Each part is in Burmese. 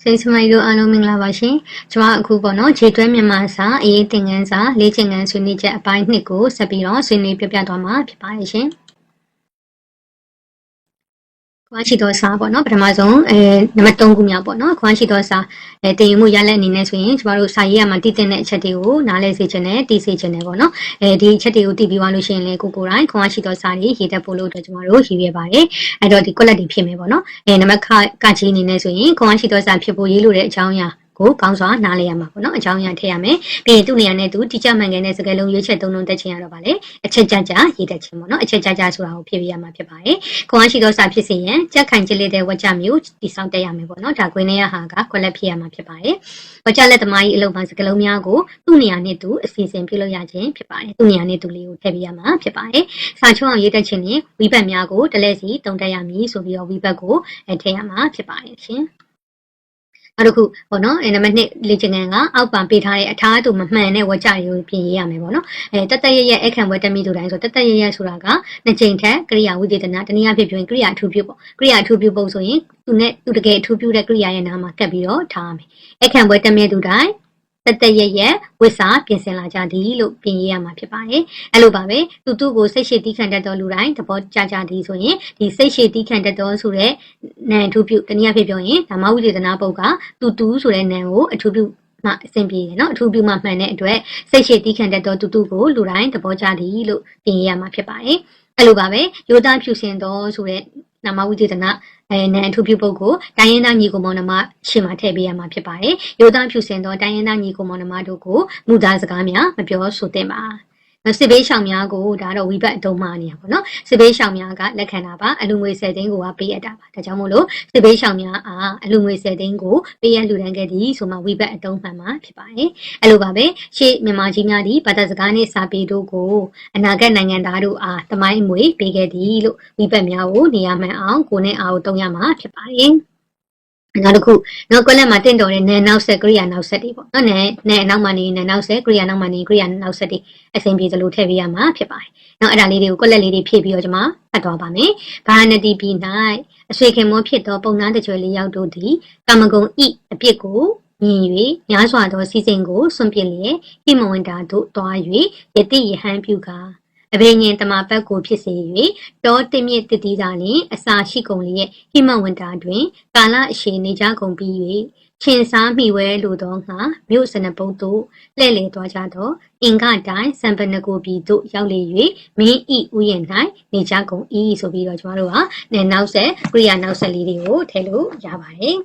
စိတ်စမိုက်တို့အားလုံးမင်္ဂလာပါရှင်ကျွန်မအခုပေါ့နော်ခြေတွဲမြန်မာစာအရေးသင်ခန်းစာလေ့ကျင့်ခန်းဆွေးနွေးချက်အပိုင်း2ကိုဆက်ပြီးတော့ဆွေးနွေးပြပြသွားမှာဖြစ်ပါတယ်ရှင်ခွာရှိသောစာပေါ့နော်ပထမဆုံးနံပါတ်3ခုမြောက်ပေါ့နော်ခွာရှိသောစာတင်ယူမှုရလက်အနေနဲ့ဆိုရင်ကျွန်တော်တို့စာရေးရမှာတည်တဲ့အချက်တွေကိုနားလည်စေချင်တယ်တည်စေချင်တယ်ပေါ့နော်ဒီအချက်တွေကိုတည်ပြီးသွားလို့ရှိရင်လည်းကိုယ်တိုင်ခွာရှိသောစာတွေရေးတတ်ဖို့လို့အတွက်ကျွန်တော်တို့ရည်ရွယ်ပါတယ်အဲ့တော့ဒီ quality ဖြစ်မယ်ပေါ့နော်နံပါတ်ကကြီးအနေနဲ့ဆိုရင်ခွာရှိသောစာဖြစ်ဖို့ရေးလို့တဲ့အကြောင်းအရာကိုကောင်းစွာနားလည်ရမှာပေါ့နော်အကြောင်းအရာထည့်ရမယ်ပြီးရင်သူ့နေရာနဲ့သူတိကျမှန်ကန်တဲ့စကားလုံးရွေးချက်သုံးလုံးတက်ချင်ရတော့ဗာလေအချက်ကြကြရေးတက်ချင်ပေါ့နော်အချက်ကြကြဆိုတာကိုဖြည့်ပြရမှာဖြစ်ပါတယ်ခွန်အားရှိသောစာဖြစ်စေရင်ကြက်ခိုင်ကြလက်တဲ့ဝကြမျိုးတိစောင့်တက်ရမယ်ပေါ့နော်ဒါကွင်းနေရဟာကကွက်လက်ဖြစ်ရမှာဖြစ်ပါတယ်ဝကြလက်သမားကြီးအလုပ်မှာစကားလုံးများကိုသူ့နေရာနဲ့သူအစီအစဉ်ပြုလုပ်ရခြင်းဖြစ်ပါတယ်သူ့နေရာနဲ့သူလေးကိုထည့်ပြရမှာဖြစ်ပါတယ်စာချုံအောင်ရေးတက်ချင်ရင်ဝိဘတ်များကိုတလဲစီတုံတက်ရမည်ဆိုပြီးတော့ဝိဘတ်ကိုထည့်ရမှာဖြစ်ပါတယ်ရှင်နောက်တစ်ခုပေါ့နော်နံပါတ်2လေ့ကျင့်ခန်းကအောက်ပံပေးထားတဲ့အထားအတူမမှန်တဲ့ဝကြတွေကိုပြင်ရေးရမယ်ပေါ့နော်တတရရဲ့အခန့်ဝဲတက်မိသူတိုင်းဆိုတတရရဲ့ဆိုတာကနှစ်ကြိမ်ထက်ကရိယာဝိသေသနာတနည်းအားဖြင့်ပြောရင်ကရိယာအထူးပြုပေါ့ကရိယာအထူးပြုပုံဆိုရင်သူတကယ်အထူးပြုတဲ့ကရိယာရဲ့နားမှာကပ်ပြီးတော့ထားရမယ်အခန့်ဝဲတက်မိသူတိုင်းတတရရဲ့ဝိစာပြင်ဆင်လာကြသည်လို့ပြင်ရေးရမှာဖြစ်ပါတယ်အဲ့လိုပါပဲသူ့ကိုစိတ်ရှိတီးခံတတ်သောလူတိုင်းသဘောကျကြသည်ဆိုရင်ဒီစိတ်ရှိတီးခံတတ်သောဆိုတဲ့နာမ်အထူးပြုတနည်းအားဖြင့်ပြောရင်ဓမ္မဝိသေသနာပုတ်ကသူဆိုတဲ့နာမ်ကိုအထူးပြုမှအဆင်ပြေတယ်နော်အထူးပြုမှမှန်တဲ့အတွက်စိတ်ရှိတီးခံတတ်သောသူကိုလူတိုင်းသဘောကျသည်လို့ပြင်ရေးရမှာဖြစ်ပါတယ်အဲ့လိုပါပဲယောသားဖြူစင်သောဆိုတဲ့နာမဝိသေသနာနန်အထူးပြုပုဂ္ဂိုလ်တိုင်းရင်းသားညီကိုမောင်နှမရှေ့မှာထည့်ပေးရမှာဖြစ်ပါတယ်။ရိုးသားဖြူစင်သောတိုင်းရင်းသားညီကိုမောင်နှမတို့ကိုမူသားစကားများမပြောဆိုသင့်ပါ။စစ်ဘေးရှောင်များကိုဒါတော့ဝိဘတ်အတုံးမှားနေရပါတော့။စစ်ဘေးရှောင်များကလက်ခံတာပါအလူငွေ10သိန်းကိုပေးရတာပါ။ဒါကြောင့်မို့လို့စစ်ဘေးရှောင်များအားအလူငွေ10သိန်းကိုပေးရလှူဒန်းခဲ့သည်ဆိုမှဝိဘတ်အတုံးမှန်မှာဖြစ်ပါတယ်။အဲ့လိုပါပဲရှေ့မြန်မာကြီးများဒီဘာသာစကားနဲ့စာပေတို့ကိုအနာဂတ်နိုင်ငံသားတို့အားတမိုင်းအမွေပေးခဲ့သည်လို့ဝိဘတ်များကိုနေရာမှန်အောင်ကိုနဲ့အားကိုတုံးရမှာဖြစ်ပါတယ်။နောက်တစ်ခုကွက်လက်မှာတင့်တော်တဲ့နာနောက်ဆက်ကရိယာနောက်ဆက်တွေပေါ့နော်နာအနောက်မှာနေနာနောက်ဆက်ကရိယာနောက်မှာနေကရိယာနောက်ဆက်တွေအစဉ်ပြေသလိုထည့်ပေးရမှာဖြစ်ပါတယ်။နောက်အဲ့ဒါလေးတွေကိုကွက်လက်လေးတွေဖြည့်ပြီးတော့ကျွန်မဖတ်သွားပါမယ်။ဘာနတိပြည်၌အဆွေခင်မောဖြစ်သောပုံနာတကြွယ်လေးယောက်တို့သည်ကာမဂုဏ်ဤအပြစ်ကိုမြင်၍များစွာသောစီစဉ်ကိုစွန့်ပစ်လျက်ဟိမဝန္တာတို့တွား၍ယတိယဟန်ပြုကာအဘိညာဉ်တမပတ်ကိုဖြစ်စေ၍တောတမြင့်တတိသာလင်အစာရှိကုန်လျက်ဟိမဝန္တာတွင်ကာလအရှိနေကြကုန်ပြီး၍ချင်းစားမိဝဲလိုသောငါမြို့စနပုတ်တို့လှဲ့လေသွားကြသောအင်္ဂတိုင်းစံပနကိုပြည်တို့ရောက်လေ၍မင်းဤဥယျာဉ်၌နေကြကုန်၏ဆိုပြီးတော့ကျွန်တော်တို့ကနောက်ဆက်ကရိယာနောက်ဆက်လေးတွေကိုထည့်လို့ရပါတယ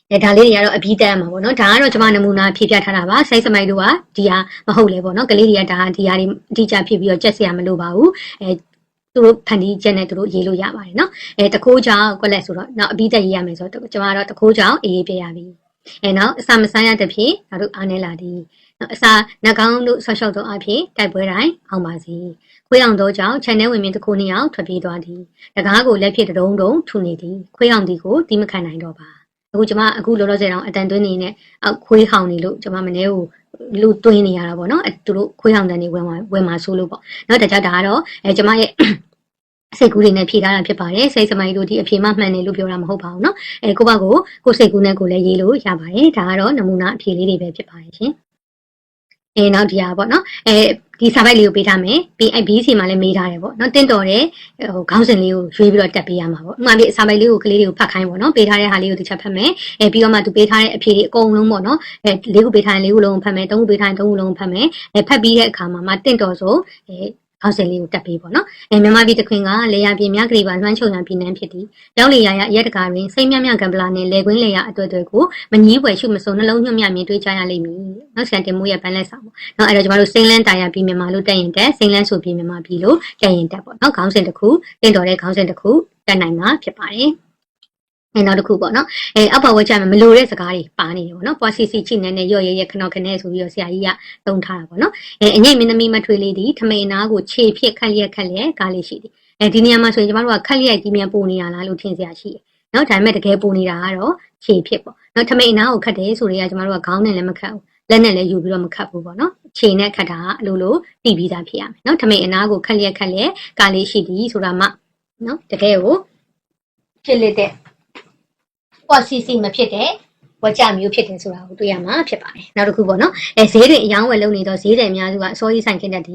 ်ဒါလေးတွေကတော့အပြီးတက်မှာပေါ့နော်ဒါကတော့ကျွန်မနမူနာဖြည့်ပြထားတာပါစိတ်စမိုက်တို့ကဒီဟာမဟုတ်လေပေါ့နော်ကလေးတွေကဒါဒီဟာတွေအတိအကျဖြည့်ပြီးတော့ကြက်စရာမလိုပါဘူးသူတို့ဖန်တီးချက်နဲ့သူတို့ရေးလို့ရပါတယ်နော်တခိုးကြောင်ကွက်လက်ဆိုတော့နောက်အပြီးတက်ရေးရမယ်ဆိုတော့ကျွန်မကတော့တခိုးကြောင်အေးပြရပြီနောက်အစာမဆိုင်ရတဲ့ဖြင့်ငါတို့အားနေလာသည်နောက်အစာနှကောင်းတို့ဆော့ရှော့သောအဖြစ်တိုက်ပွဲတိုင်းအောင်ပါစေခွေးအောင်သောကြောင့်ခြံထဲဝင်မြင်တခိုးနှစ်ယောက်ထွက်ပြေးသွားသည်တကားကိုလက်ဖြစ်တုံးတုံထူနေသည်ခွေးအောင်သည်ကိုတီးမခံနိုင်တော့ပါအခုကျွန်မအခုလောလောဆယ်တော့အတန်သွင်းနေနဲ့ခွေးဟောင်နေလို့ကျွန်မမနေကိုလူသွင်းနေရတာပေါ့နော်သူတို့ခွေးဟောင်တန်နေဝင်มาဆိုးလို့ပေါ့နော်ဒါကြောင့်ဒါကတော့ကျွန်မရဲ့စိတ်ကူးတွေနဲ့ဖြေထားတာဖြစ်ပါတယ်စိတ်စမိုင်းတို့ဒီအဖြေမှမှန်တယ်လို့ပြောတာမဟုတ်ပါဘူးနော်ကိုယ့်ဘက်ကိုစိတ်ကူးနဲ့ကိုလည်းရေးလို့ရပါတယ်ဒါကတော့နမူနာအဖြေလေးတွေပဲဖြစ်ပါတယ်ရှင်နောက်ဒီဟာပေါ့နော်ဒီစာပိုက်လေးကိုပေးထားမယ်ပြီးBC မှာလည်းမေးထားတယ်ပေါ့နော်တင့်တော်တဲ့ခေါင်းစဉ်လေးကိုရွေးပြီးတော့တက်ပေးရမှာပေါ့ဥပမာပြစာပိုက်လေးကိုကလေးတွေကိုဖတ်ခိုင်းပေါ့နော်ပေးထားတဲ့ဟာလေးကိုတစ်ချက်ဖတ်မယ်ပြီးတော့မှသူပေးထားတဲ့အဖြေတွေအကုန်လုံးပေါ့နော်လေးခုပေးထားရင်လေးခုလုံးဖတ်မယ်သုံးခုပေးထားရင်သုံးခုလုံးဖတ်မယ်ဖတ်ပြီးတဲ့အခါမှာတင့်တော်ဆိုခေါင်းစဉ်လေးကိုတက်ပေးပေါ့နော်မြန်မာပြည်တခွင်ကလေယာပြည်များကလေးပါလွှမ်းချုံရပြည်နှံဖြစ်သည်ရောက်လေရာရက်တကာတွင်စိတ်မြမြကံပလာနဲ့လေကွင်းလေရာအတွေ့အတွေ့ကိုမငီးပွယ်ရှုမစုံနှလုံးညွတ်မြမြင်တွေ့ကြရလိမ့်မည်နောက်ဆန်တင်မိုးရဲ့ပန်းလက်ဆောင်ပေါ့နော်အဲ့တော့ကျွန်တော်တို့စိမ့်လန်းတာယာပြည်မြန်မာလို့တက်ရင်တက်စိမ့်လန်းဆိုပြည်မြန်မာပြည်လို့တက်ရင်တက်ပေါ့နော်ခေါင်းစဉ်တစ်ခုတင်တော်တဲ့ခေါင်းစဉ်တစ်ခုတက်နိုင်မှာဖြစ်ပါတယ်နောက်တစ်ခုပေါ့နော်အောက်ပါဝက်ချမှာမလိုတဲ့စကားတွေပါနေတယ်ပေါ့နော်ပွားစီစီချိနဲ့ရော့ရဲခဏဆိုပြီးတော့ဆရာကြီးကသုံးထားတာပေါ့နော်အငိမ့်မင်းသမီးမထွေလေးဒီထမိန်နာကိုခြေဖြစ်ခက်လျက်ကားလေးရှိတယ်ဒီနေရာမှာဆိုရင်ကျမတို့ကခက်လျက်ကြီးမြန်ပို့နေရလားလို့ထင်စရာရှိတယ်နော်ဒါပေမဲ့တကယ်ပို့နေတာကတော့ခြေဖြစ်ပေါ့နော်ထမိန်နာကိုခတ်တယ်ဆိုတော့ကျမတို့ကခေါင်းနဲ့လည်းမခတ်ဘူးလက်နဲ့လည်းယူပြီးတော့မခတ်ဘူးပေါ့နော်ခြေနဲ့ခတ်တာအလိုလိုတည်ပြီးသားဖြစ်ရမယ်နော်ထမိန်အနာကိုခက်လျက်ကားလေးရှိသည်ဆိုတာမှနော်တကယ်ကိုဖြစ်လက်တဲ့ possibility မဖြစ်တဲ့ဝကြမျိုးဖြစ်တယ်ဆိုတာကိုတွေ့ရမှာဖြစ်ပါတယ်နောက်တစ်ခုပေါ့နော်ဈေးတွေအယောင်းဝယ်လုပ်နေတော့ဈေးတွေအများစုကအစိုးရဆိုင်ခင်းတတ်သည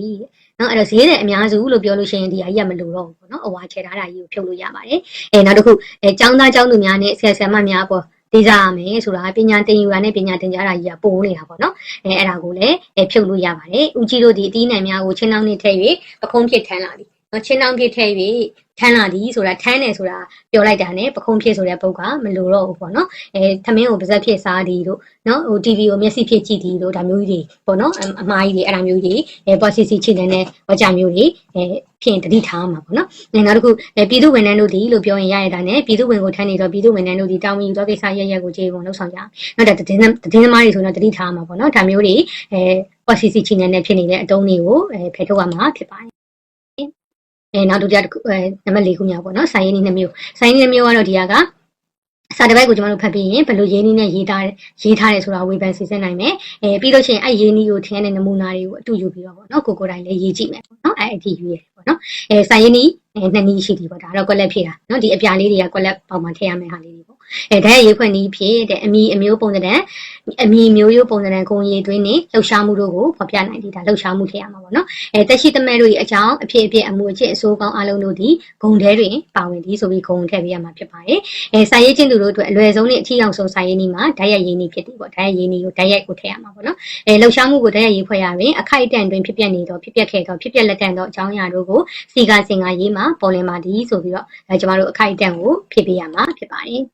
်နော်အဲ့တော့ဈေးတွေအများစုလို့ပြောလို့ရှိရင်ဒီအကြီးကမလိုတော့ဘူးပေါ့နော်အဝါချဲထားတာကြီးကိုဖြုတ်လို့ရပါတယ်နောက်တစ်ခုကျောင်းသားကျောင်းသူများနဲ့ဆရာဆရာမများပေါ့ဒေသရမယ်ဆိုတာပညာသင်ယူတာနဲ့ပညာသင်ကြားတာကြီးကပိုးနေတာပေါ့နော်အဲ့ဒါကိုလည်းဖြုတ်လို့ရပါတယ်ဦးကြီးတို့ဒီအတီးနိုင်များကိုချင်းနှောင်းနဲ့ထည့်၍ပခုံးဖြစ်ထမ်းလာသည်နော်ချင်းနှောင်းဖြစ်ထည့်၍ထမ်းလာသည်ဆိုတာထမ်းတယ်ဆိုတာပြောလိုက်တာနဲ့ပခုံးဖြစ်ဆိုတဲ့ပုတ်ကမလိုတော့ဘူးပေါ့နော်သမင်းကိုပါဇက်ဖြစ်စားသည်တို့နော်ဟို TV ကိုမျက်စိဖြစ်ကြည့်သည်တို့ဒါမျိုးကြီးတွေပေါ့နော်အမားကြီးတွေအဲ့ဒါမျိုးကြီးpossibility ချိနေတဲ့ဝကြမျိုးတွေဖြစ်တတိထားမှာပေါ့နော်နောက်တစ်ခုပြည်သူဝန်ထမ်းတို့ဒီလို့ပြောရင်ရရတာနဲ့ပြည်သူဝန်ကိုထမ်းနေတော့ပြည်သူဝန်ထမ်းတို့ဒီတောင်းယူတော့ကိစ္စရရက်ကိုကြေးပုံလောက်ဆောင်ကြနော်ဒါတည်င်းသမားတွေဆိုတော့တတိထားမှာပေါ့နော်ဒါမျိုးတွေpossibility ချိနေတဲ့ဖြစ်နေတဲ့အတုံးတွေကိုဖယ်ထုတ်ရမှာဖြစ်ပါတယ်နောက်ဒုတိယတစ်ခုနံပါတ်၄ခုမြောက်ပေါ့နော်ဆိုင်ရင်းနှမျိုးဆိုင်ရင်းနှမျိုးကတော့ဒီကစာတစ်ပိုက်ကိုကျွန်တော်တို့ဖတ်ပြီးရင်ဘယ်လိုရင်းနှီးနဲ့ရေးထားတယ်ဆိုတာဝေဖန်စီစဉ်နိုင်မယ်ပြီးလို့ရှိရင်အဲ့ရင်းနှီးကိုထင်တဲ့နမူနာတွေကိုအတူယူပြီးတော့ပေါ့နော်ကိုတိုင်းလည်းရေးကြည့်မယ်ပေါ့နော်အဲ့အထိယူရတယ်ပေါ့နော်ဆိုင်ရင်းနှီးနှစ်နည်းရှိသည်ပေါ့ဒါတော့ကွက်လက်ဖြည့်တာနော်ဒီအပြာလေးတွေကကွက်လက်ပေါက်မှာထည့်ရမယ့်ဟာလေးတွေပေါ့ဒါရဲ့ရေးခွင့်နည်းဖြစ်တဲ့အမီအမျိုးပုံစံအမီမျိုးရိုးပုံစံဂုံရည်သွင်းနေလှုပ်ရှားမှုတို့ကိုဖော်ပြနိုင်သည်ဒါလှုပ်ရှားမှုထည့်ရမှာပေါ့နော်တက်ရှိသမဲ့တို့ရဲ့အကြောင်းအဖြစ်အမှုအချက်အစိုးကောင်းအလုံးတို့ဒီဂုံထဲတွင်ပါဝင်သည်ဆိုပြီးဂုံထည့်ပေးရမှာဖြစ်ပါတယ်စာရေးချင်းသူတို့အတွက်အလွယ်ဆုံးနဲ့အထီးအောင်ဆုံးစာရေးနည်းမှာဓာတ်ရိုက်ရေးနည်းဖြစ်သည်ပေါ့ဓာတ်ရိုက်ရေးနည်းကိုဓာတ်ရိုက်ကိုထည့်ရမှာပေါ့နော်လှုပ်ရှားမှုကိုဓာတ်ရိုက်ရေးဖွဲ့ရရင်အခိုက်အတန့်တွင်ဖြစ်ပျက်နေသောဖြစ်ပျက်ခဲ့သောဖြစ်ပျက်လက်တန့်သောအကြောင်းအရာတို့ကိုစီကစင်ကရေးမှာပေါ်လင်ပါသည်ဆိုပြီးတော့ကျမတို့အခိုက်အတန့်ကိုဖြည့်ပေးရမှာဖြစ်ပါတယ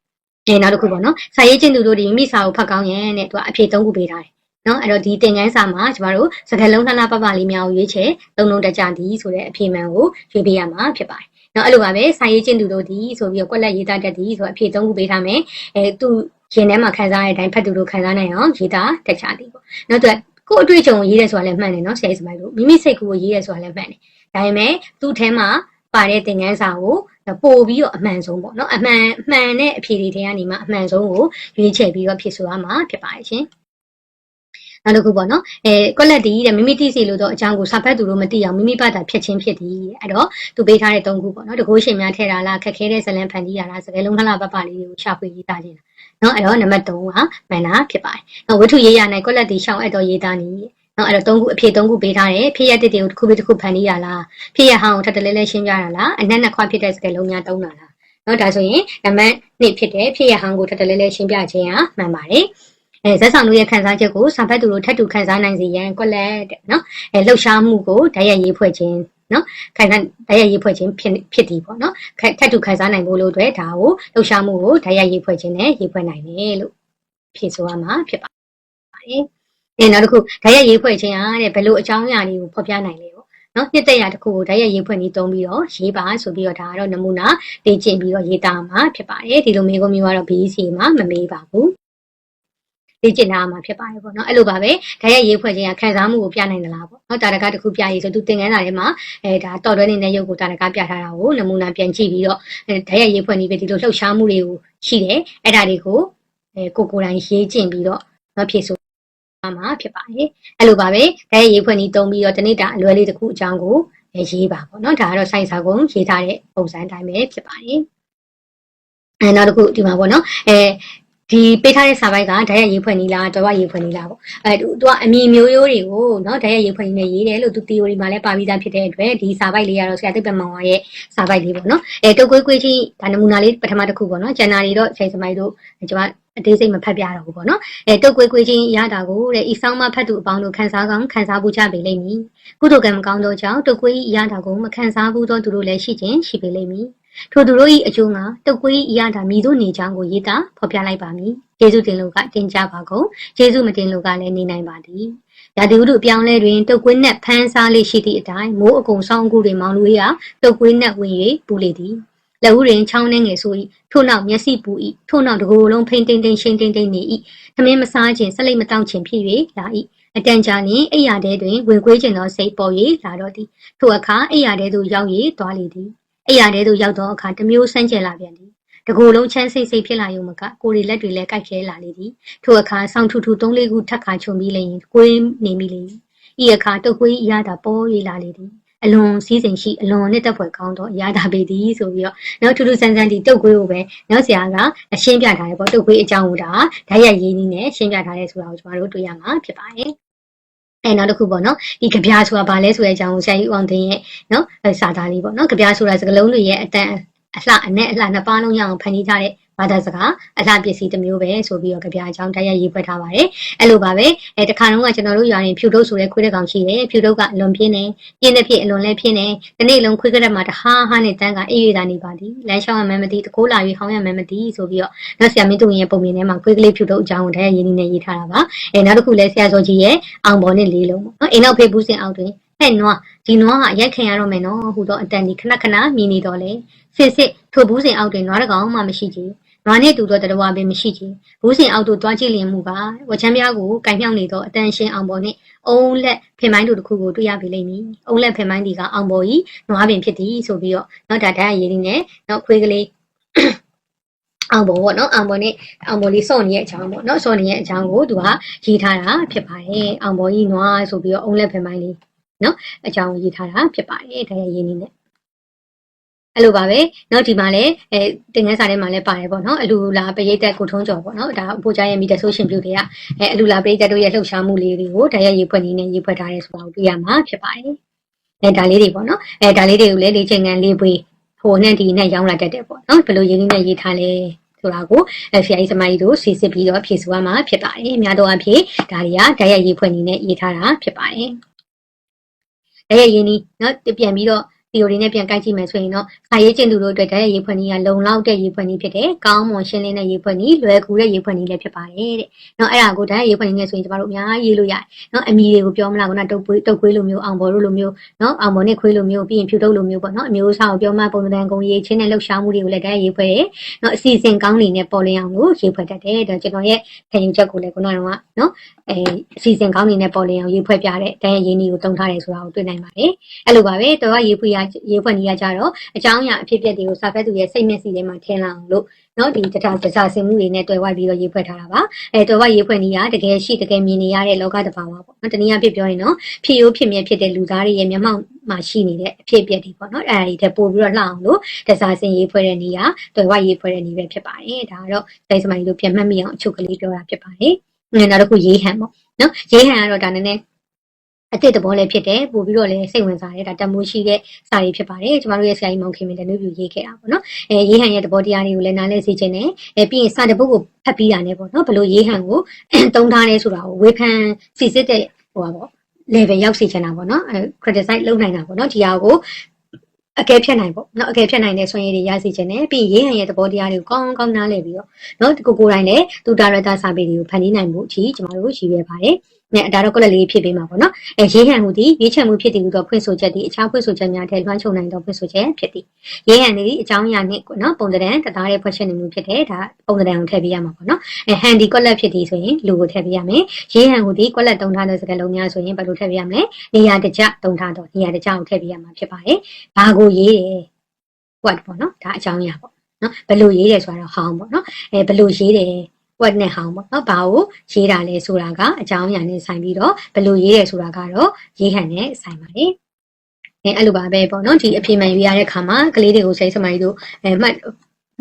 ်နောက်တစ်ခုပေါ့နော်စာရေးချင်းသူတို့ဒီမိစာကိုဖတ်ကောင်းရင်တဲ့သူကအဖြေ3ခုပေးထားတယ်နော်အဲ့တော့ဒီသင်ခန်းစာမှာကျမတို့စကားလုံးလှလှပပလေးများကိုရွေးချယ်သုံးလုံးတကြသည်ဆိုတဲ့အဖြေမှန်ကိုရွေးပေးရမှာဖြစ်ပါတယ်နော်အဲ့လိုပါပဲစာရေးချင်းသူတို့ဒီဆိုပြီးတော့ကွက်လက်ရေးသားတတ်သည်ဆိုအဖြေ3ခုပေးထားမယ်သူရင်ထဲမှာခံစားရတဲ့အတိုင်းဖတ်သူတို့ခံစားနိုင်အောင်ရေးသားတတ်ကြသည်ပေါ့နောက်သူကိုအတွေ့အကြုံကိုရေးရဲဆိုတာလည်းမှန်တယ်နော်ဆရာကြီးစမိုင်းတို့မိမိစိတ်ကူကိုရေးရဲဆိုတာလည်းမှန်တယ်ဒါပေမဲ့သူ့ထဲမှာပါတဲ့သင်ခန်းစာကိုပို့ပြီးတော့အမှန်ဆုံးပေါ့နော်အမှန်တဲ့အဖြေတွေထဲကနေမှအမှန်ဆုံးကိုရွေးချယ်ပြီးတော့ဖြည့်ဆိုရမှာဖြစ်ပါတယ်ရှင်နောက်တစ်ခုပေါ့နော်ကွက်လက်တီးတဲ့မိမိသိစီလို့တော့အကြောင်းကိုစာဖတ်သူတို့မသိအောင်မိမိဘာသာဖြတ်ချင်းဖြစ်သည်အဲ့တော့သူပေးထားတဲ့3ခုပေါ့နော်တကိုးရှင်များထဲတာလားခက်ခဲတဲ့ဇလန်ဖန်တီးရလားစကလုံးလှလှပပလေးတွေကိုရှာဖွေရေးသားခြင်းနော်အဲ့တော့နံပါတ်3ကမှန်တာဖြစ်ပါတယ်နောက်ဝတ္ထုရေးရနိုင်ကွက်လက်တီးရှောင်းအပ်တော်ရေးသားနည်းနော်အဲ့တော့3ခုအဖြေ3ခုပေးထားတယ်ဖြစ်ရတဲ့တွေကိုတစ်ခုပြီးတစ်ခုဖန်တီးရလားဖြစ်ရဟောင်းကိုထပ်တလဲလဲရှင်းပြရလားအနက်နှစ်ခွဖြစ်တဲ့စကလုံးများသုံးတာလားနော်ဒါဆိုရင်နံပါတ်2ဖြစ်တဲ့ဖြစ်ရဟောင်းကိုထပ်တလဲလဲရှင်းပြခြင်းဟာမှန်ပါတယ်ဇက်ဆောင်တို့ရဲ့ခန်းစားချက်ကိုစာဖတ်သူတို့ထပ်တူခန်းစားနိုင်စေရန်ကွက်လက်တဲ့နော်လှုပ်ရှားမှုကိုဓာတ်ရိုက်ရေးဖွဲ့ခြင်းနော်ခန်းစားဓာတ်ရိုက်ရေးဖွဲ့ခြင်းဖြစ်သည်ပေါ့နော်ထပ်တူခန်းစားနိုင်ဖို့လို့အတွက်ဒါကိုလှုပ်ရှားမှုကိုဓာတ်ရိုက်ရေးဖွဲ့ခြင်းနဲ့ရေးဖွဲ့နိုင်တယ်လို့ဖြေဆိုရမှာဖြစ်ပါတယ်နောက်တစ်ခုဓာတ်ရိုက်ရေးဖွဲ့ခြင်းအားတဲ့ဘယ်လိုအကြောင်းအရာတွေကိုဖော်ပြနိုင်လဲပေါ့နော်နှစ်သက်ရာတစ်ခုကိုဓာတ်ရိုက်ရေးဖွဲ့နည်းသုံးပြီးတော့ရေးပါဆိုပြီးတော့ဒါကတော့နမူနာလေ့ကျင့်ပြီးတော့ရေးသားမှာဖြစ်ပါတယ်ဒီလိုမျိုးမျိုးကတော့ BEC မှာမမေးပါဘူးလေ့ကျင့်ထားမှာဖြစ်ပါတယ်ပေါ့နော်အဲ့လိုပါပဲဓာတ်ရိုက်ရေးဖွဲ့ခြင်းကခံစားမှုကိုပြနိုင်သလားပေါ့နော်တာရကတစ်ခုပြရေးဆိုသူသင်ခန်းစာထဲမှာဒါတော်တွဲနေတဲ့ရုပ်ကိုတာရကပြထားတာကိုနမူနာပြန်ကြည့်ပြီးတော့ဓာတ်ရိုက်ရေးဖွဲ့နည်းပဲဒီလိုလှုပ်ရှားမှုတွေကိုရှိတယ်အဲ့ဒါတွေကိုကိုယ်တိုင်ရေးကျင့်ပြီးတော့ဖြည့်ဆိုမှာဖြစ်ပါတယ်အဲ့လိုပါပဲဓာတ်ရိုက်ရေးဖွဲ့နည်းသုံးပြီးတော့တနေ့တာအလွယ်လေးတစ်ခုအကြောင်းကိုရေးပါပေါ့နော်ဒါကတော့စိုက်စာကုန်ရေးထားတဲ့ပုံစံအတိုင်းပဲဖြစ်ပါတယ်နောက်တစ်ခုဒီမှာပေါ့နော်ဒီပေးထားတဲ့စာပိုက်ကဓာတ်ရိုက်ရေးဖွဲ့နည်းလားတွဲဝရေးဖွဲ့နည်းလားပေါ့သူကအမီမျိုးရိုးတွေကိုเนาะဓာတ်ရိုက်ရေးဖွဲ့နည်းနဲ့ရေးတယ်လို့သူ theory မှာလည်းပါပြီးသားဖြစ်တဲ့အတွက်ဒီစာပိုက်လေးကတော့ဆရာသိပ္ပံမောင်ဝါရဲ့စာပိုက်လေးပေါ့เนาะတုတ်ကွေးကွေးချင်းဒါနမူနာလေးပထမတစ်ခုပေါ့เนาะကျန်တာတွေတော့ဆရာစမိုင်းတို့ကျွန်မအသေးစိတ်မဖတ်ပြတော့ဘူးပေါ့เนาะတုတ်ကွေးကွေးချင်းရတာကိုတဲ့ဤဆောင်မဖတ်သူအပေါင်းတို့ခန်းစားကောင်းခန်းစားဖို့ကြပေလိမ့်မည်ကုသိုလ်ကံမကောင်းသောကြောင့်တုတ်ကွေးရတာကိုမခန်းစားဘူးသောသူတို့လည်းရှိခြင်းရှိပေလိမ့်မည်ထိုသူတို့၏အကျိုးကတုတ်ကွေးရတာမိတို့နေကြောင်းကိုရေးသားဖော်ပြလိုက်ပါမည်ကျေးဇူးတင်လို့ကတင်ကြပါကုန်ကျေးဇူးမတင်လို့ကလည်းနေနိုင်ပါသည်ရာသီဥတုပြောင်းလဲတွင်တုတ်ကွေးနဲ့ဖမ်းစားလေးရှိသည့်အတိုင်းမိုးအကုံဆောင်ကူတွေမောင်လူရတုတ်ကွေးနဲ့ဝင်၍ပူလေသည်လက်ဦးတွင်ချောင်းနှင်းငယ်ဆို၏ထို့နောက်မျက်စိပူ၏ထို့နောက်တကိုယ်လုံးဖိန်တိန်တိန်ရှင်းတိန်တိန်နေ၏သမင်းမစားခြင်းဆက်လက်မတောင့်ခြင်းဖြစ်၍လာ၏အတန်ကြာလျင်အိယာတဲတွင်ဝင်ကွေးခြင်းသောစိတ်ပေါ်၍လာတော့သည်ထိုအခါအိယာတဲသို့ရောက်၍သွားလေသည်အိယာတဲသို့ရောက်သောအခါတမျိုးဆန်းကျင်လာပြန်သည်တကိုယ်လုံးချမ်းစိတ်ဖြစ်လာရုံမကကိုယ်တွေလက်တွေလည်းကိုက်ခဲလာလေသည်ထိုအခါဆောင်းထူထူ3-4ခုထပ်ခါချုံပြီးလျင်ကွေးနေမိလေဤအခါတုတ်ကွေးရတာပေါ်၍လာလေသည် အလွန်စီးစိမ်ရှိအလွန်နဲ့တက်ဖွယ်ကောင်းတော့အရာသာပေသည်ဆိုပြီးတော့နော်ထူးထူးဆန်းဆန်းဒီတုတ်ကွေးကိုပဲနော်ဆရာကအရှင်းပြထားတယ်ပေါ့တုတ်ကွေးအကြောင်းကိုဒါဓာတ်ရိုက်ရင်းနည်းနဲ့ရှင်းပြထားတယ်ဆိုတာကိုကျမတို့တွေ့ရမှာဖြစ်ပါတယ်နောက်တစ်ခုပေါ့နော်ဒီကြပြားဆိုတာဘာလဲဆိုတဲ့အကြောင်းကိုဆရာကြီးအောင်သိရဲ့နော်စာသားလေးပေါ့နော်ကြပြားဆိုတာစကလုံးတွေရဲ့အတန်အလှအနဲ့အလှနှစ်ပါးလုံးရအောင်ဖန်တီးထားတဲ့ဘာသာစကားအလှပစ္စည်းတစ်မျိုးပဲဆိုပြီးတော့ကြပြားအကြောင်းတရားရေးဖွက်ထားပါတယ်အဲ့လိုပါပဲတခါတော့ကကျွန်တော်တို့ရွာရင်ဖြူတုပ်ဆိုတဲ့ခွေးတစ်ကောင်ရှိတယ်ဖြူတုပ်ကအလွန်ပြင်းတယ်ပြင်းတဲ့ဖြစ်အလွန်လည်းပြင်းတယ်ဒီနေ့လုံးခွေးကရက်မှာတဟားဟားနဲ့တန်းကအေးရတာနေပါသည်လမ်းလျှောက်ရမှန်းမသိတကိုးလာပြီးဟောင်းရမှန်းမသိဆိုပြီးတော့နောက်ဆရာမင်းသူရဲ့ပုံမြင်ထဲမှာခွေးကလေးဖြူတုပ်အကြောင်းကိုတရားရေးနည်းနဲ့ရေးထားတာပါနောက်တစ်ခုလည်းဆရာစောကြီးရဲ့အောင်ပေါ်နဲ့လေးလုံးပေါ့နော်အိမ်နောက်ဖေးဘူးစင်အောက်တွင်ဟဲ့နွားဒီနွားဟာရိုက်ခင်ရတော့မယ်နော်ဟူတော့အတန်ဒီခဏခဏမြင်နေတော့လေစစ်စစ်ထိုဘူးစင်အောက်တွင်နွားတကောင်မှမရှိကြနွားနဲ့တူတော့တရဝပင်မရှိကြဘူးစင်အောက်တို့တွားကြည့်လျင်မူကဝချမ်းပြားကိုကင်မြောက်နေတော့အတန်ရှင်အောင်ပေါ်နဲ့အုံးလက်ဖင်မိုင်းတို့တစ်ခုကိုတွေ့ရပြီလိမ့်မည်အုံးလက်ဖင်မိုင်းဒီကအောင်ပေါ်ကြီးနွားပင်ဖြစ်သည်ဆိုပြီးတော့နောက်ဒါဓာတ်ရည်ရင်းနဲ့နောက်ခွေးကလေးအောင်ပေါ်ပေါ့နော်အောင်ပေါ်နဲ့အောင်ပေါ်လေးစော့နေတဲ့အကြောင်းပေါ့နော်စော့နေတဲ့အကြောင်းကိုသူကရေးထားတာဖြစ်ပါတယ်အောင်ပေါ်ကြီးနွားဆိုပြီးတော့အုံးလက်ဖင်မိုင်းလေးနော်အကြောင်းရေးထားတာဖြစ်ပါတယ်ဓာတ်ရည်ရင်းနဲ့အဲ့လိုပါပဲเนาะဒီမှာလည်းတင်ငန်းစာထဲမှာလည်းပါတယ်ပေါ့နော်အလူလာပရိသတ်ကိုထုံးကျော်ပေါ့နော်ဒါအဖိုးကြားရဲ့မိတဲ့ဆိုရှင်ပြုတွေကအလူလာပရိသတ်တို့ရဲ့လှုပ်ရှားမှုလေးတွေကိုဓာတ်ရိုက်ရေးဖွဲ့နည်းနဲ့ရေးဖွဲ့ထားတယ်ဆိုတာကိုတွေ့ရမှာဖြစ်ပါတယ်ဒါလေးတွေပေါ့နော်ဒါလေးတွေကိုလည်းလေ့ကျင့်ခန်းလေးပွေးဟိုနဲ့ဒီနဲ့ရောင်းလာတတ်တယ်ပေါ့နော်ဘယ်လိုရင်းနှီးနဲ့ရေးထားလဲဆိုတာကိုဆရာကြီးစမကြီးတို့စီစစ်ပြီးတော့ဖြည့်ဆိုရမှာဖြစ်ပါတယ်အများသောအားဖြင့်ဒါတွေကဓာတ်ရိုက်ရေးဖွဲ့နည်းနဲ့ရေးထားတာဖြစ်ပါတယ်ဓာတ်ရိုက်ရင်းနှီးเนาะပြန်ပြီးတော့ theory နဲ့ပြန်ကိုက်ကြည့်မယ်ဆိုရင်တော့စာရေးကျင့်သူတို့အတွက်ဓာတ်ရိုက်ရေးဖွဲ့နည်းကလုံလောက်တဲ့ရေးဖွဲ့နည်းဖြစ်တယ်။ကောင်းမွန်ရှင်းလင်းတဲ့ရေးဖွဲ့နည်းလွယ်ကူတဲ့ရေးဖွဲ့နည်းလည်းဖြစ်ပါတယ်တဲ့။နော်အဲ့ဒါကိုဓာတ်ရိုက်ရေးဖွဲ့နည်းနဲ့ဆိုရင်ကျမတို့အများကြီးရေးလို့ရတယ်။နော်အမီတွေကိုပြောမလားခုနတုတ်ကွေးလိုမျိုးအောင်ဘော်တို့လိုမျိုးနော်အောင်ဘော်နဲ့ခွေးလိုမျိုးပြီးရင်ဖြူတုပ်လိုမျိုးပေါ့နော်အမျိုးအစားကိုပြောမှပုံစံကုံရေးချင်းနဲ့လှုပ်ရှားမှုတွေကိုလည်းဓာတ်ရိုက်ရေးဖွဲ့တယ်။နော်အစီအစဉ်ကောင်းနေနဲ့ပေါ်လင်းအောင်လို့ရေးဖွဲ့တတ်တယ်။ဒါကျွန်တော်ရဲ့ခံယူချက်ကိုလည်းခုနကနော်အစီအစဉ်ကောင်းနေနဲ့ပေါ်လင်းအောင်ရေးဖွဲ့ပြတဲ့ဓာတ်ရိုက်ရေးနည်းကိုတုံးထားတယ်ဆိုတာကိုတွေ့နိုင်ပါတယ်။အဲ့လိုပါပဲတော်ကရေးဖွဲ့နည်းကကြတော့အကြောင်းအရာအဖြစ်အပျက်တွေကိုစာဖတ်သူရဲ့စိတ်မျက်စိထဲမှာထင်လာအောင်လို့နော်ဒီတစားဆင်မှုတွေနဲ့တွဲဝိုက်ပြီးတော့ရေးဖွဲ့ထားတာပါတွဲဝိုက်ရေးဖွဲ့နည်းကတကယ်ရှိတကယ်မြင်နေရတဲ့လောကတဘာဝပေါ့နော်တနည်းအားဖြင့်ပြောရင်နော်ဖြစ်ရိုးဖြစ်မြဲဖြစ်တဲ့လူသားတွေရဲ့မျက်မှောက်မှာရှိနေတဲ့အဖြစ်အပျက်တွေပေါ့နော်အဲ့ဒီတက်ပို့ပြီးတော့လှအောင်လို့တစားဆင်ရေးဖွဲ့တဲ့နည်းကတွဲဝိုက်ရေးဖွဲ့တဲ့နည်းပဲဖြစ်ပါတယ်ဒါကတော့စိတ်စမိုင်းတို့ပြန်မှတ်မိအောင်အချုပ်ကလေးပြောတာဖြစ်ပါတယ်နောက်တစ်ခုရေးဟန်ပေါ့နော်ရေးဟန်ကတော့ဒါနည်းနည်းအတိတ်သဘောလည်းဖြစ်တယ်ပို့ပြီးတော့လည်းစိတ်ဝင်စားတယ်ဒါတမိုးရှိတဲ့စာရေးဖြစ်ပါတယ်ကျမတို့ရဲ့ဆရာကြီးမောင်ခင်မင်းတနုပြရေးခဲ့တာပေါ့နော်ရေးဟန်ရဲ့သဘောတရားတွေကိုလည်းနားလည်စေချင်တယ်ပြီးရင်စာတပုတ်ကိုဖတ်ပြီးတာနဲ့ပေါ့နော်ဘလို့ရေးဟန်ကိုတုံးထားလဲဆိုတာကိုဝေဖန်စစ်စစ်တဲ့ဟိုပါပေါ့ level ရောက်စေချင်တာပေါ့နော်criticize လုပ်နိုင်တာပေါ့နော်ဒီဟာကိုအကဲဖြတ်နိုင်ပေါ့နော်အကဲဖြတ်နိုင်တဲ့ဆွမ်းရည်တွေရစေချင်တယ်ပြီးရေးဟန်ရဲ့သဘောတရားတွေကိုကောင်းကောင်းနားလည်ပြီးတော့နော်ကိုယ်တိုင်လည်းသူဒါရတာစာပေတွေကိုဖန်တီးနိုင်မှုအထိကျမတို့ရည်ရွယ်ပါတယ်ဒါတော့ကလလေးဖြစ်ပေးမှာပေါ့နော်ရေးဟန်ဟူသည်ရေးချက်မှုဖြစ်တည်ဟူသောဖွင့်ဆိုချက်သည်အခြားဖွင့်ဆိုချက်များထက်လွှမ်းခြုံနိုင်သောဖွင့်ဆိုချက်ဖြစ်သည်ရေးဟန်သည်အကြောင်းအရာနဲ့နော်ပုံသဏ္ဍာန်တသားတဲ့ဖွင့်ချက်နေမှုဖြစ်တယ်ဒါပုံသဏ္ဍာန်ကိုထည့်ပေးရမှာပေါ့နော်ဟန်ဒီကွက်လက်ဖြစ်သည်ဆိုရင်လူကိုထည့်ပေးရမယ်ရေးဟန်ဟူသည်ကွက်လက်တုံးထားတဲ့စကားလုံးများဆိုရင်ဘယ်လိုထည့်ပေးရမလဲနေရာတကျတုံးထားတော့နေရာတကျကိုထည့်ပေးရမှာဖြစ်ပါတယ်ဘာကိုရေးတယ် what ပေါ့နော်ဒါအကြောင်းအရာပေါ့နော်ဘယ်လိုရေးတယ်ဆိုတာတော့ဟောင်းပေါ့နော်ဘယ်လိုရေးတယ်what နဲ့ဟောင်းပေါ့နော်ဘာကိုရေးတာလဲဆိုတာကအကြောင်းအရာနဲ့ဆိုင်ပြီးတော့ဘယ်လိုရေးတယ်ဆိုတာကတော့ရေးဟန်နဲ့ဆိုင်ပါတယ်အဲ့လိုပါပဲပေါ့နော်ဒီအပြေမှန်ရွေးရတဲ့ခါမှာကလေးတွေကိုစိတ်စမိုင်းတို့မှတ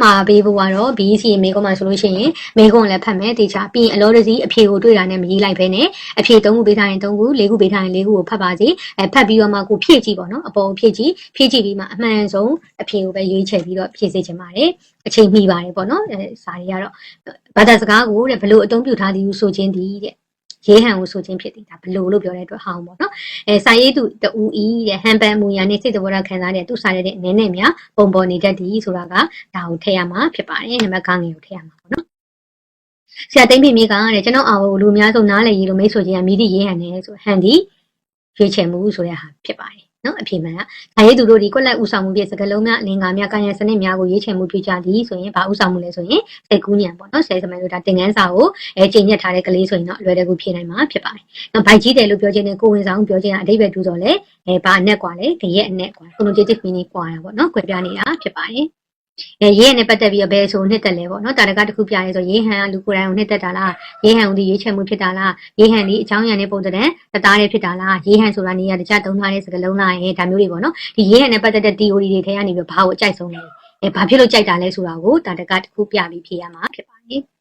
်မှာပေးဖို့ကတော့ BEC မေကွန်မှာဆိုလို့ရှိရင်မေကွန်လည်းဖတ်မယ်တေချာပြီးရင်အလောတစီအဖြေကိုတွေ့တာနဲ့မရေးလိုက်ပဲနဲ့အဖြေ3ခုပေးထားရင်3ခု4ခုပေးထားရင်4ခုကိုဖတ်ပါစေဖတ်ပြီးတော့မှကိုဖြည့်ကြည့်ပေါ့နော်အပေါ်ဖြည့်ကြည့်ပြီးမှအမှန်ဆုံးအဖြေကိုပဲရွေးချယ်ပြီးတော့ဖြည့်စေချင်ပါတယ်အချိန်မီပါတယ်ပေါ့နော်စာတွေကတော့ဘာသာစကားကိုတဲ့ဘလို့အသုံးပြုထားသည်ဆိုခြင်းသည်တဲ့ရေးဟန်ကိုဆိုခြင်းဖြစ်တယ်ဒါဘလို့ပြောတဲ့အတွက်ဟောင်းပေါ့နော်စာရေးသူတူဤတဲ့ဟန်ပန်မူယာနဲ့စိတ်သဘောထားခံစားတဲ့သူစာရဲ့အနေနဲ့များပုံပေါ်နေတတ်သည်ဆိုတာကဒါကိုထည့်ရမှာဖြစ်ပါတယ်နံပါတ်9ငယ်ကိုထည့်ရမှာပေါ့နော်ဆရာသိမ့်ပြမြေကတဲ့ကျွန်တော်အောင်လူအများဆုံးနားလည်ရေးလို့မိတ်ဆွေချင်းကမိသည့်ရေးဟန်နဲ့ဆိုဟန်ဒီရွေးချယ်မှုဆိုတဲ့ဟာဖြစ်ပါတယ်နော်အဖြစ်မှန်ကဒါရေးသူတို့ဒီကွက်လက်ဥဆောင်မှုပြစကလုံးများအလင်္ကာများကာယံစနစ်များကိုရေးချယ်မှုပြုကြသည်ဆိုရင်ဘာဥဆောင်မှုလဲဆိုရင်စိတ်ကူးညံပေါ့နော်ဆယ်စမိုင်တို့ဒါတင်ငန်းစာကိုချိန်ညက်ထားတဲ့ကလေးဆိုရင်တော့အလွယ်တကူဖြေနိုင်မှာဖြစ်ပါတယ်နော်ဘိုက်ကြီးတယ်လို့ပြောခြင်းနဲ့ကိုဝင်ဆောင်ပြောခြင်းကအဓိပ္ပာယ်တူတော့လေဘာအနက်กว่าလဲကြရက်အနက်กว่า connotative meaning กว่าတာပေါ့နော်ကွဲပြားနေတာဖြစ်ပါတယ် ရေးဟန်နဲ့ပတ်သက်ပြီးဘယ်ဆိုနှစ်သက်လဲပေါ့နော်တာရကတစ်ခုပြရဲဆိုရေးဟန်ကလူကိုယ်တိုင်ကိုနှစ်သက်တာလားရေးဟန်ကိုဒီရွေးချယ်မှုဖြစ်တာလားရေးဟန်ဒီအကြောင်းအရာနဲ့ပုံတဲ့တသားလေးဖြစ်တာလားရေးဟန်ဆိုတာနေရာတခြားသုံးထားတဲ့စကားလုံးလားဒါမျိုးတွေပေါ့နော်ဒီရေးဟန်နဲ့ပတ်သက်တဲ့ theory တွေထဲကနေပြီးဘာကိုအကြိုက်ဆုံးလဲဘာဖြစ်လို့ကြိုက်တာလဲဆိုတာကိုတာရကတစ်ခုပြပြီးဖြေရမှာဖြစ်ပါတယ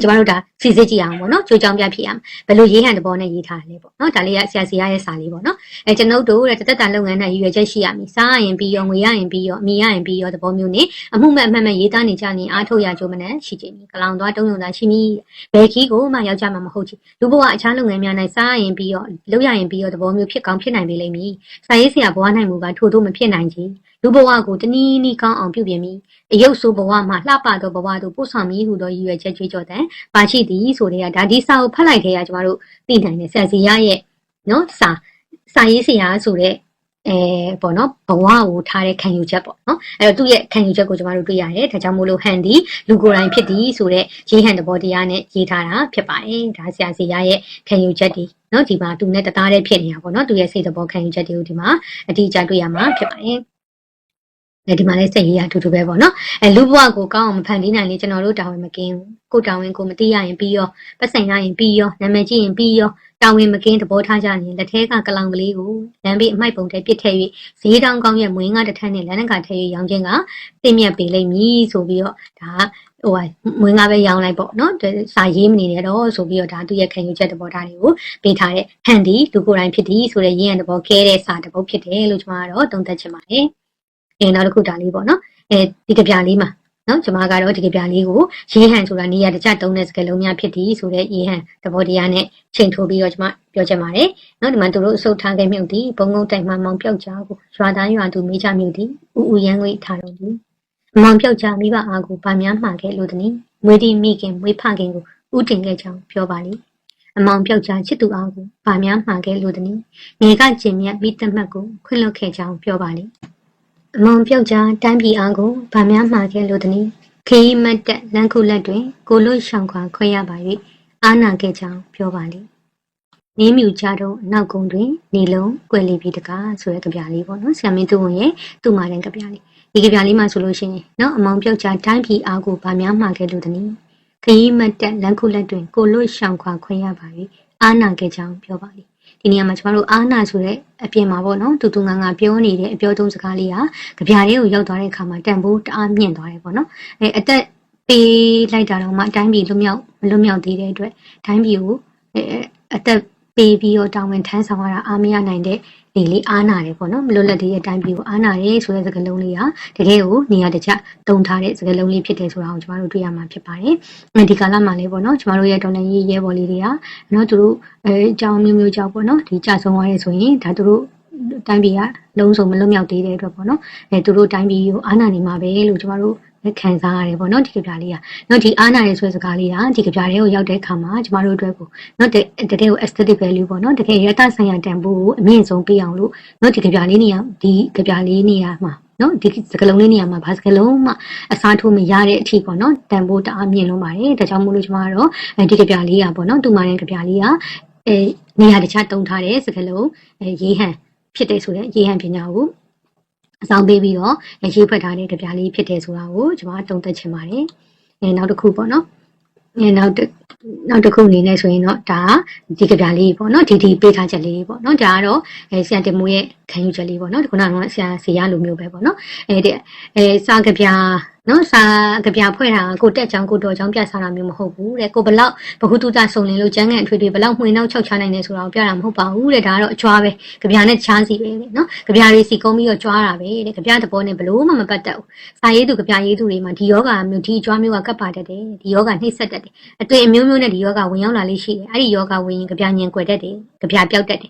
်ကျမတို့ဒါစီစစ်ကြည့်အောင်ပေါ့နော်ကြိုးကြောင်းပြဖြစ်ရမှာဘယ်လိုရေးဟန်တဘောနဲ့ရေးထားလဲပေါ့နော်ဒါလေးကဆရာစီရရဲ့စာလေးပေါ့နော်ကျွန်ုပ်တို့တဲ့တက်တာလုပ်ငန်းနဲ့ရည်ရွယ်ချက်ရှိရမည်စားရင်ပြီးရောငွေရရင်ပြီးရောအမိရရင်ပြီးရောသဘောမျိုးနဲ့အမှုမဲ့အမှတ်မဲ့ရေးသားနေကြနေအားထုတ်ရကြုံမနဲ့ရှိကြပြီကလောင်သွားတုံးယုံသားရှိမည်ဘယ်ခီးကိုမှယောက်ျားမှမဟုတ်ချီလူဘဝအခြားလုပ်ငန်းများ၌စားရင်ပြီးရောလုပ်ရရင်ပြီးရောသဘောမျိုးဖြစ်ကောင်းဖြစ်နိုင်ပေလိမ့်မည်စာရေးဆရာဘဝနိုင်မှုကထို့သို့မဖြစ်နိုင်ချေလူဘဝကိုတနည်းနည်းကောင်းအောင်ပြုပြင်မည်အယုတ်ဆိုးဘဝမှာလှပသောဘဝသို့ပို့ဆောင်မည်ဟုသောရည်ရွယ်ချက်ကြွေးကြော်တဲ့ပါရှိသည်ဆိုတဲ့ကဒါဒီစာကိုဖတ်လိုက်တဲ့ကကျမတို့သိနိုင်တယ်ဆရာစီရရဲ့နော်စာရေးဆရာဆိုတဲ့ပေါ့နော်ဘဝကိုထားတဲ့ခံယူချက်ပေါ့နော်အဲ့တော့သူ့ရဲ့ခံယူချက်ကိုကျမတို့တွေ့ရတယ်ဒါကြောင့်မို့လို့ဟန်ဒီလူကိုယ်တိုင်ဖြစ်သည်ဆိုတဲ့ရေးဟန်တဘောတရားနဲ့ရေးထားတာဖြစ်ပါတယ်ဒါဆရာစီရရဲ့ခံယူချက်ဒီနော်ဒီမှာသူနဲ့တသားတည်းဖြစ်နေတာပေါ့နော်သူရဲ့စိတ်တဘောခံယူချက်တွေကိုဒီမှာအတိအကျတွေ့ရမှာဖြစ်ပါတယ်ဒီမှာလည်းစိတ်ရေးရအတူတူပဲပေါ့နော်လူဘဝကိုကောင်းအောင်မဖန်တီးနိုင်လေကျွန်တော်တို့တာဝန်မကင်းဘူးကိုတာဝန်ကိုမသိရရင်ပြီးရောပတ်ဆိုင်ရရင်ပြီးရောနာမည်ကြည့်ရင်ပြီးရောတာဝန်မကင်းသဘောထားကြရင်လက်ထဲကကလောင်ကလေးကိုလမ်းဘေးအမိုက်ပုံထဲပစ်ထည့်၍ဈေးတောင်းကောင်းရဲ့မွေးငါတစ်ထပ်နဲ့လမ်းကထည့်၍ရောင်းခြင်းကသိမြတ်ပေလိမ့်မည်ဆိုပြီးတော့ဒါမွေးငါပဲရောင်းလိုက်ပေါ့နော်စာရေးမနေနဲ့တော့ဆိုပြီးတော့ဒါသူ့ရဲ့ခံယူချက်သဘောထားတွေကိုပေးထားတဲ့ဟန်ဒီလူကိုယ်တိုင်ဖြစ်သည်ဆိုတဲ့ရင်းရံသဘောခဲတဲ့စာတစ်ပုဒ်ဖြစ်တယ်လို့ကျွန်တော်ကတော့သုံးသပ်ချင်ပါတယ်နောက်တစ်ခုဒါလေးပေါ့နော်ဒီကြပြလေးမှာနော်ကျွန်မကတော့ဒီကြပြလေးကိုရေးဟန်ဆိုတာနေရာတကျသုံးတဲ့စကားလုံးများဖြစ်သည်ဆိုတဲ့ရေးဟန်သဘောတရားနဲ့ချိန်ထိုးပြီးတော့ကျွန်မပြောချင်ပါတယ်နော်ဒီမှာသူတို့အစုပ်ထားခဲ့မြုပ်သည်ဘုံငုံတိုင်မှမောင်ပြောက်ကြကိုရွာသားရွာသူမေးကြမြုပ်သည်ဥရန်ဝိထားတော်သည်မောင်ပြောက်ကြမိဘအားကိုဗာများမှာခဲ့လို့တနည်းမွေးတီမိခင်မွေးဖခင်ကိုဥတင်ခဲ့ကြောင်းပြောပါလိအမောင်ပြောက်ကြချစ်သူအားကိုဗာများမှာခဲ့လို့တနည်းငယ်ကကျင်မြတ်မိသက်မှတ်ကိုခွင့်လွှတ်ခဲ့ကြောင်းပြောပါလိအမောင်ပြောက်ကြတိုင်းပြည်အားကိုဗာများမှာခဲ့လို့တနည်းခီးမတ်တက်လမ်းခုလက်တွင်ကိုလွတ်ရှောင်ခွာခွဲရပါ၍အာနာခဲ့ကြောင်းပြောပါလိနင်းမြူကြတော့နောက်ကုန်းတွင်နေလုံးကွယ်လီပြီးတကားဆိုတဲ့ကြပြလေးပေါ့နော်ဆရာမင်းသူဝင်ရဲ့သူ့မှာတဲ့ကြပြလေးဒီကြပြလေးမှာဆိုလို့ရှိရင်နော်အမောင်ပြောက်ကြတိုင်းပြည်အားကိုဗာများမှာခဲ့လို့တနည်းခီးမတ်တက်လမ်းခုလက်တွင်ကိုလွတ်ရှောင်ခွာခွဲရပါ၍အာနာခဲ့ကြောင်းပြောပါလိဒီနေရာမှာကျမတို့အာနာဆိုတဲ့အပြင်မှာပေါ့နော်တူငါပြောနေတဲ့အပြောသုံးစကားလေးဟာကြပြလေးကိုရောက်သွားတဲ့အခါမှာတန်ဖိုးတအားမြင့်သွားတယ်ပေါ့နော်အသက်ပေးလိုက်တာတော့မှအတိုင်းပြည်လွတ်မြောက်သေးတဲ့အတွက်အတိုင်းပြည်ကိုအသက်ပေးပြီးတော့တာဝန်ထမ်းဆောင်ရတာအားမရနိုင်တဲ့လေလေးအားနာတယ်ပေါ့နော်မလွတ်လပ်သေးတဲ့အတိုင်းပြည်ကိုအားနာတယ်ဆိုတဲ့စကားလုံးလေးဟာတကယ်ကိုနေရာတကျတုံထားတဲ့စကားလုံးလေးဖြစ်တယ်ဆိုတာကိုကျမတို့တွေ့ရမှာဖြစ်ပါတယ်ဒီကာလမှာလေးပေါ့နော်ကျမတို့ရဲ့ဒေါ်လာရေးရဲဘော်လေးတွေကနော်သူတို့အကြောင်းမျိုးကြောက်ပေါ့နော်ဒီကြဆုံးသွားရဲဆိုရင်ဒါသူတို့တိုင်းပြည်ကလုံးစုံမလွတ်မြောက်သေးတဲ့အတွက်ပေါ့နော်သူတို့တိုင်းပြည်ကိုအားနာနေမှာပဲလို့ကျမတို့ခံစားရတယ်ပေါ့နော်ဒီကြပြလေးကနော်ဒီအားနာရဲဆိုတဲ့စကားလေးကဒီကြပြလေးကိုရောက်တဲ့အခါမှာကျမတို့အတွက်ကိုနော်တကယ်ကို aesthetic value ပေါ့နော်တကယ်ရတဆိုင်ရာတန်ဖိုးကိုအမြင့်ဆုံးပေးအောင်လို့နော်ဒီကြပြလေးနေရာဒီကြပြလေးနေရာမှာနော်ဒီစကားလုံးလေးနေရာမှာဘာစကားလုံးမှအစားထိုးမရတဲ့အထိပေါ့နော်တန်ဖိုးတအားမြင့်လုံးပါတယ်ဒါကြောင့်မို့လို့ကျမကတော့ဒီကြပြလေးကပေါ့နော်သူ့မှာတဲ့ကြပြလေးကနေရာတခြားတုံထားတဲ့စကားလုံးရေးဟန်ဖြစ်တဲ့ဆိုတဲ့ရေးဟန်ပညာကိုအဆောင်ပေးပြီးတော့ရေးဖွက်ထားတဲ့ကြပြလေးဖြစ်တယ်ဆိုတာကိုကျွန်မတုံ့သက်ချင်ပါတယ်နောက်တစ်ခုပေါ့နော်နောက်တစ်ခုအနေနဲ့ဆိုရင်တော့ဒါဒီကြပြလေးပေါ့နော်ဒီပေးထားချက်လေးပေါ့နော်ဒါကတော့ဆရာတင်မိုးရဲ့ခံယူချက်လေးပေါ့နော်ဒီခုနကဆရာစီရလိုမျိုးပဲပေါ့နော်စာကြပြနော်စာကြပြဖွဲ့တာကိုတက်ချောင်းကိုတော်ချောင်းပြစားတာမျိုးမဟုတ်ဘူးတဲ့ကိုဘလောက်ဘဟုတုတဆုံလင်လို့ကျန်းကန်အထွေထွေဘလောက်မှွေနောက်၆ချနိုင်နေဆိုတာကိုပြတာမဟုတ်ပါဘူးတဲ့ဒါကတော့အကျွားပဲကြပြနဲ့ချားစီပဲတဲ့နော်ကြပြတွေစီကုန်းပြီးတော့ကျွားတာပဲတဲ့ကြပြသဘောနဲ့ဘလို့မှမပတ်သက်ဘူးစာရေးသူကြပြရေးသူတွေမှာဒီယောဂမျိုးဒီအကျွားမျိုးကကပ်ပါတတ်တယ်ဒီယောဂနှိမ့်ဆက်တတ်တယ်အသွင်အမျိုးမျိုးနဲ့ဒီယောဂဝင်ရောက်လာလေးရှိတယ်အဲ့ဒီယောဂဝင်ရင်ကြပြညင်ကွယ်တတ်တယ်ကြပြပြောက်တတ်တယ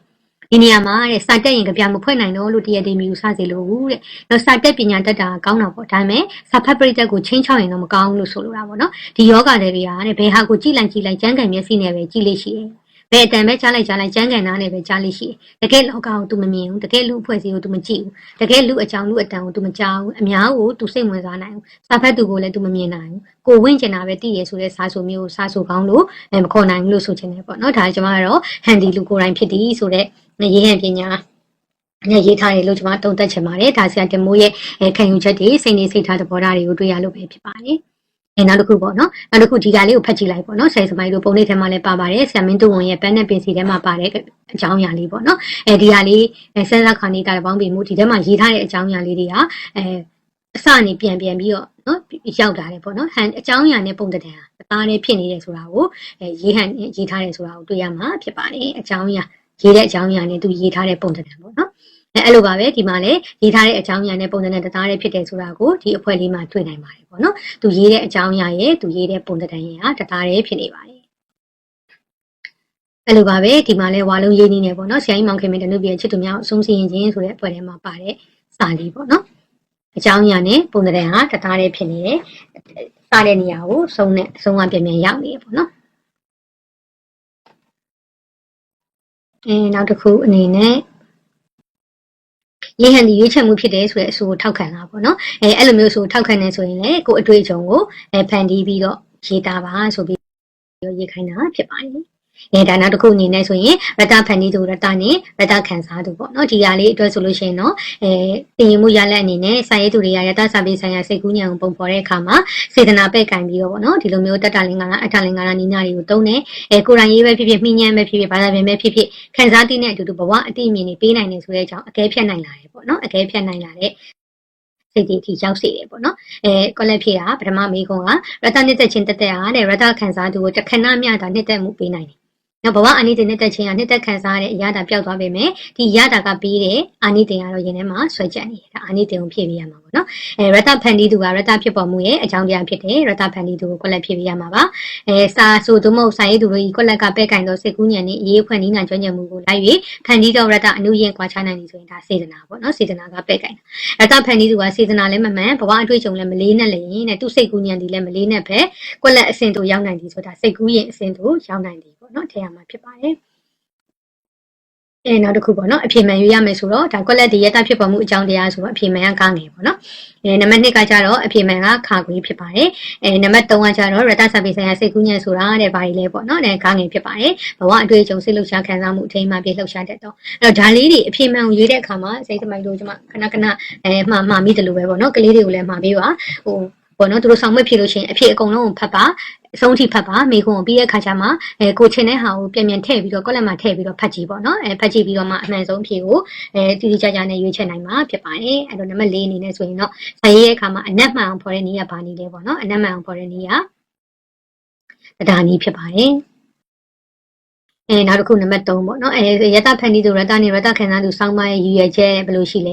်ဒီနေရာမှာတဲ့စာတက်ရင်ကြပြမဖွဲ့နိုင်တော့လို့တရတဲ့မျိုးစစေလို့တဲ့တော့စာတက်ပညာတတ်တာကောင်းတာပေါ့ဒါပေမဲ့စာဖတ်ပရိသတ်ကိုချင်းချောက်ရင်တော့မကောင်းဘူးလို့ဆိုလိုတာပေါ့နော်ဒီယောဂတွေကတဲ့ဘယ်ဟာကိုကြည့်လိုက်ကျန်းကန်မျက်စိနဲ့ပဲကြည့်လိမ့်ရှိတယ်ဘယ်အတန်ပဲကြားလိုက်ကျန်းကန်နားနဲ့ပဲကြားလိမ့်ရှိတယ်တကယ်လောကကို तू မမြင်ဘူးတကယ်လူအဖွဲ့အစည်းကို तू မကြည့်ဘူးတကယ်လူအကြောင်းလူအတန်ကို तू မကြားဘူးအများကို तू စိတ်ဝင်စားနိုင်ဘူးစာဖတ်သူကိုလည်း तू မမြင်နိုင်ဘူးကိုဝင့်ကျင်တာပဲသိရဆိုတဲ့စာဆိုမျိုးစာဆိုကောင်းလို့မခေါ်နိုင်ဘူးလို့ဆိုချင်တယ်ပေါ့နော်ဒါကျွန်မကတော့ဟန်ဒီလူကိုယ်တိုင်ဖြစ်သည်ဆိုတဲ့ရေးဟန်ပညာ အနေရေးထားတယ်လို့ကျွန်မတုံ့တက်ချင်ပါတယ်ဒါဆရာတင်မိုးရဲ့ခံယူချက်တွေစိတ်နေစိတ်ထားသဘောထားတွေကိုတွေ့ရလို့ပဲဖြစ်ပါတယ်နောက်တစ်ခုပေါ့နော်နောက်တစ်ခုဒီကလေးကိုဖတ်ကြည့်လိုက်ပေါ့နော်ဆယ်စမိုင်းတို့ပုံလေးထဲမှာလည်းပါပါတယ်ဆရာမင်းသူဝန်ရဲ့ပန်းနဲ့ပင်စီထဲမှာပါတဲ့အကြောင်းအရာလေးပေါ့နော်ဒီကလေးစဉ်းစားခါနေတာပေါင်းပြီးမှုဒီထဲမှာရေးထားတဲ့အကြောင်းအရာလေးတွေကအစနေပြန်ပြီးတော့နော်ရောက်လာတယ်ပေါ့နော်ဟန်အကြောင်းအရာနဲ့ပုံတံတန်ဟာအသားနဲ့ဖြစ်နေတယ်ဆိုတာကိုရေးထားတယ်ဆိုတာကိုတွေ့ရမှာဖြစ်ပါတယ်အကြောင်းအရာရေးတဲ့အကြောင်းအရာနဲ့သူရေးထားတဲ့ပုံတံတန်ပေါ့နော်အဲ့လိုပါပဲဒီမှာလည်းရေးထားတဲ့အကြောင်းအရာနဲ့ပုံစံနဲ့တသားလေးဖြစ်တယ်ဆိုတာကိုဒီအဖွဲလေးမှာတွေ့နိုင်ပါတယ်ပေါ့နော်သူရေးတဲ့အကြောင်းအရာရဲ့သူရေးတဲ့ပုံစံရဲ့ဟာတသားလေးဖြစ်နေပါတယ်အဲ့လိုပါပဲဒီမှာလည်းဝါလုံးရေးနည်းနေပေါ့နော်ဆရာကြီးမောင်ခင်မင်းတနုပြည့်ချစ်သူများအဆုံးစီရင်ခြင်းဆိုတဲ့အဖွဲထဲမှာပါတဲ့စာလေးပေါ့နော်အကြောင်းအရာနဲ့ပုံစံဟာတသားလေးဖြစ်နေတယ်စတဲ့နေရာကိုဆုံးကပြန်ရောက်နေတယ်ပေါ့နော်နောက်တစ်ခုအနေနဲ့ရေးဟန်ဒီရွေးချက်မှုဖြစ်တယ်ဆိုတဲ့အဆိုကိုထောက်ခံတာပေါ့နော်အဲ့လိုမျိုးဆိုထောက်ခံနေဆိုရင်လည်းကိုယ်အတွေ့အကြုံကိုဖန်တီးပြီးတော့ရေးတာပါဆိုပြီးရေးခိုင်းတာဖြစ်ပါတယ်ဒါနောက်တစ်ခုအနေနဲ့ဆိုရင်ရတဖန်တီးသူရတနဲ့ရတခံစားသူပေါ့နော်ဒီဟာလေးအတွက်ဆိုလို့ရှိရင်တော့တင်ရင်မှုရလက်အနေနဲ့စာရေးသူတွေကရတစာပေဆိုင်ရာစိတ်ကူးညံကိုပုံဖော်တဲ့အခါမှာစေတနာပဲ့ကင်ပြီးတော့ပေါ့နော်ဒီလိုမျိုးတတလင်္ကာအထလင်္ကာနီးနာတွေကိုတုံးတယ်ကိုယ်တိုင်ရေးပဲဖြစ်ဖြစ်မှီညံပဲဖြစ်ဖြစ်ဘာသာပြန်ပဲဖြစ်ဖြစ်ခံစားသိတဲ့အတူတူဘဝအတိအမြင်တွေပေးနိုင်တယ်ဆိုတဲ့အကြောင်းအကဲဖြတ်နိုင်လာတယ်ပေါ့နော်အကဲဖြတ်နိုင်လာတဲ့စိတ်တွေထိရောက်စေတယ်ပေါ့နော်ကောလက်ဖြစ်တာပထမမေးခွန်းကရတနှစ်သက်ချင်းတက်အားတဲ့ရတခံစားသူကိုတခဏမျှတာနှစ်သက်မှုပေးနိုင်တယ်နောက်ဘဝအာနိသင်နဲ့တက်ချင်းကနှစ်သက်ခံစားရတဲ့အရာတာပျောက်သွားပေမဲ့ဒီရတာကပြီးတဲ့အာနိသင်ကတော့ရင်ထဲမှာဆွဲချက်နေတယ်ဒါအာနိသင်ကိုဖြည့်ပေးရမှာပေါ့နော်ရတဖန်တီးသူကရတဖြစ်ပေါ်မှုရဲ့အကြောင်းတရားဖြစ်တယ်ရတဖန်တီးသူကိုကွက်လက်ဖြည့်ပေးရမှာပါစာဆိုသို့မဟုတ်စာရေးသူတို့ဒီကွက်လက်ကပဲ့ကင်သောစိတ်ကူးညံနဲ့အေးဖွင့်နီးနာကျွမ်းကျင်မှုကိုလိုက်၍ဖန်တီးသောရတအနုရင်ကွာခြားနိုင်တယ်ဆိုရင်ဒါစေတနာပေါ့နော်စေတနာကပဲ့ကင်ရတဖန်တီးသူကစေတနာလည်းမမှန်ဘဝအတွေ့အကြုံလည်းမလေးနဲ့လည်းနဲ့သူ့စိတ်ကူးညံဒီလည်းမလေးနဲ့ပဲကွက်လက်အဆင့်တို့ရောက်နိုင်တယ်ဆိုတာစိတ်ကူးရင်အဆင့်တို့ရောက်နိုင်တယ်ပေါ့နော်ထည့်ရမှာဖြစ်ပါတယ်နောက်တစ်ခုပေါ့နော်အဖြေမှန်ယူရမယ်ဆိုတော့ဒါကွက်လက်ဒီရတဖြစ်ပေါ်မှုအကြောင်းတရားဆိုတော့အဖြေမှန်ကကားငယ်ပေါ့နော်နံပါတ်2ကကြတော့အဖြေမှန်ကခါခွေးဖြစ်ပါတယ်နံပါတ်3ကကြတော့ရတစာပေဆိုင်ရာစိတ်ကူးညံဆိုတာတဲ့ဘာတွေလဲပေါ့နော်ကားငယ်ဖြစ်ပါတယ်ဘဝအတွေ့အကြုံစိတ်လှုပ်ရှားခံစားမှုအထိမ်းအမှပြည့်လှုပ်ရှားတတ်တော့အဲ့တော့ဒါလေးတွေအဖြေမှန်ကိုရွေးတဲ့အခါမှာစိတ်သမိုင်းတို့ကျွန်မခဏမှာမိတယ်လို့ပဲပေါ့နော်ကလေးတွေကိုလည်းမှာပေးပါပေါ့နော်သူတို့ဆောင်မွေးဖြစ်လို့ရှိရင်အဖြေအကုန်လုံးကိုဖတ်ပါအဆုံးထိဖတ်ပါမိခွန်းကိုပြီးတဲ့ခါကျမှကိုချင်တဲ့ဟာကိုပြန်ထည့်ပြီးတော့ကောလက်မှာထည့်ပြီးတော့ဖတ်ကြည့်ပေါ့နော်ဖတ်ကြည့်ပြီးတော့မှအမှန်ဆုံးအဖြေကိုတိတိကျကျနဲ့ရွေးချယ်နိုင်မှာဖြစ်ပါတယ်အဲ့တော့နံပါတ်4အနေနဲ့ဆိုရင်တော့စာရေးရဲ့အခါမှာအနက်မှန်အောင်ဖော်တဲ့နည်းကဘာနည်းလဲပေါ့နော်အနက်မှန်အောင်ဖော်တဲ့နည်းကတရားနည်းဖြစ်ပါတယ်နောက်တစ်ခုနံပါတ်3ပေါ့နော်ရတဖန်တီးသူရတနဲ့ရတခံစားသူစောင်းမရဲ့ရည်ရွယ်ချက်ဘယ်လိုရှိလဲ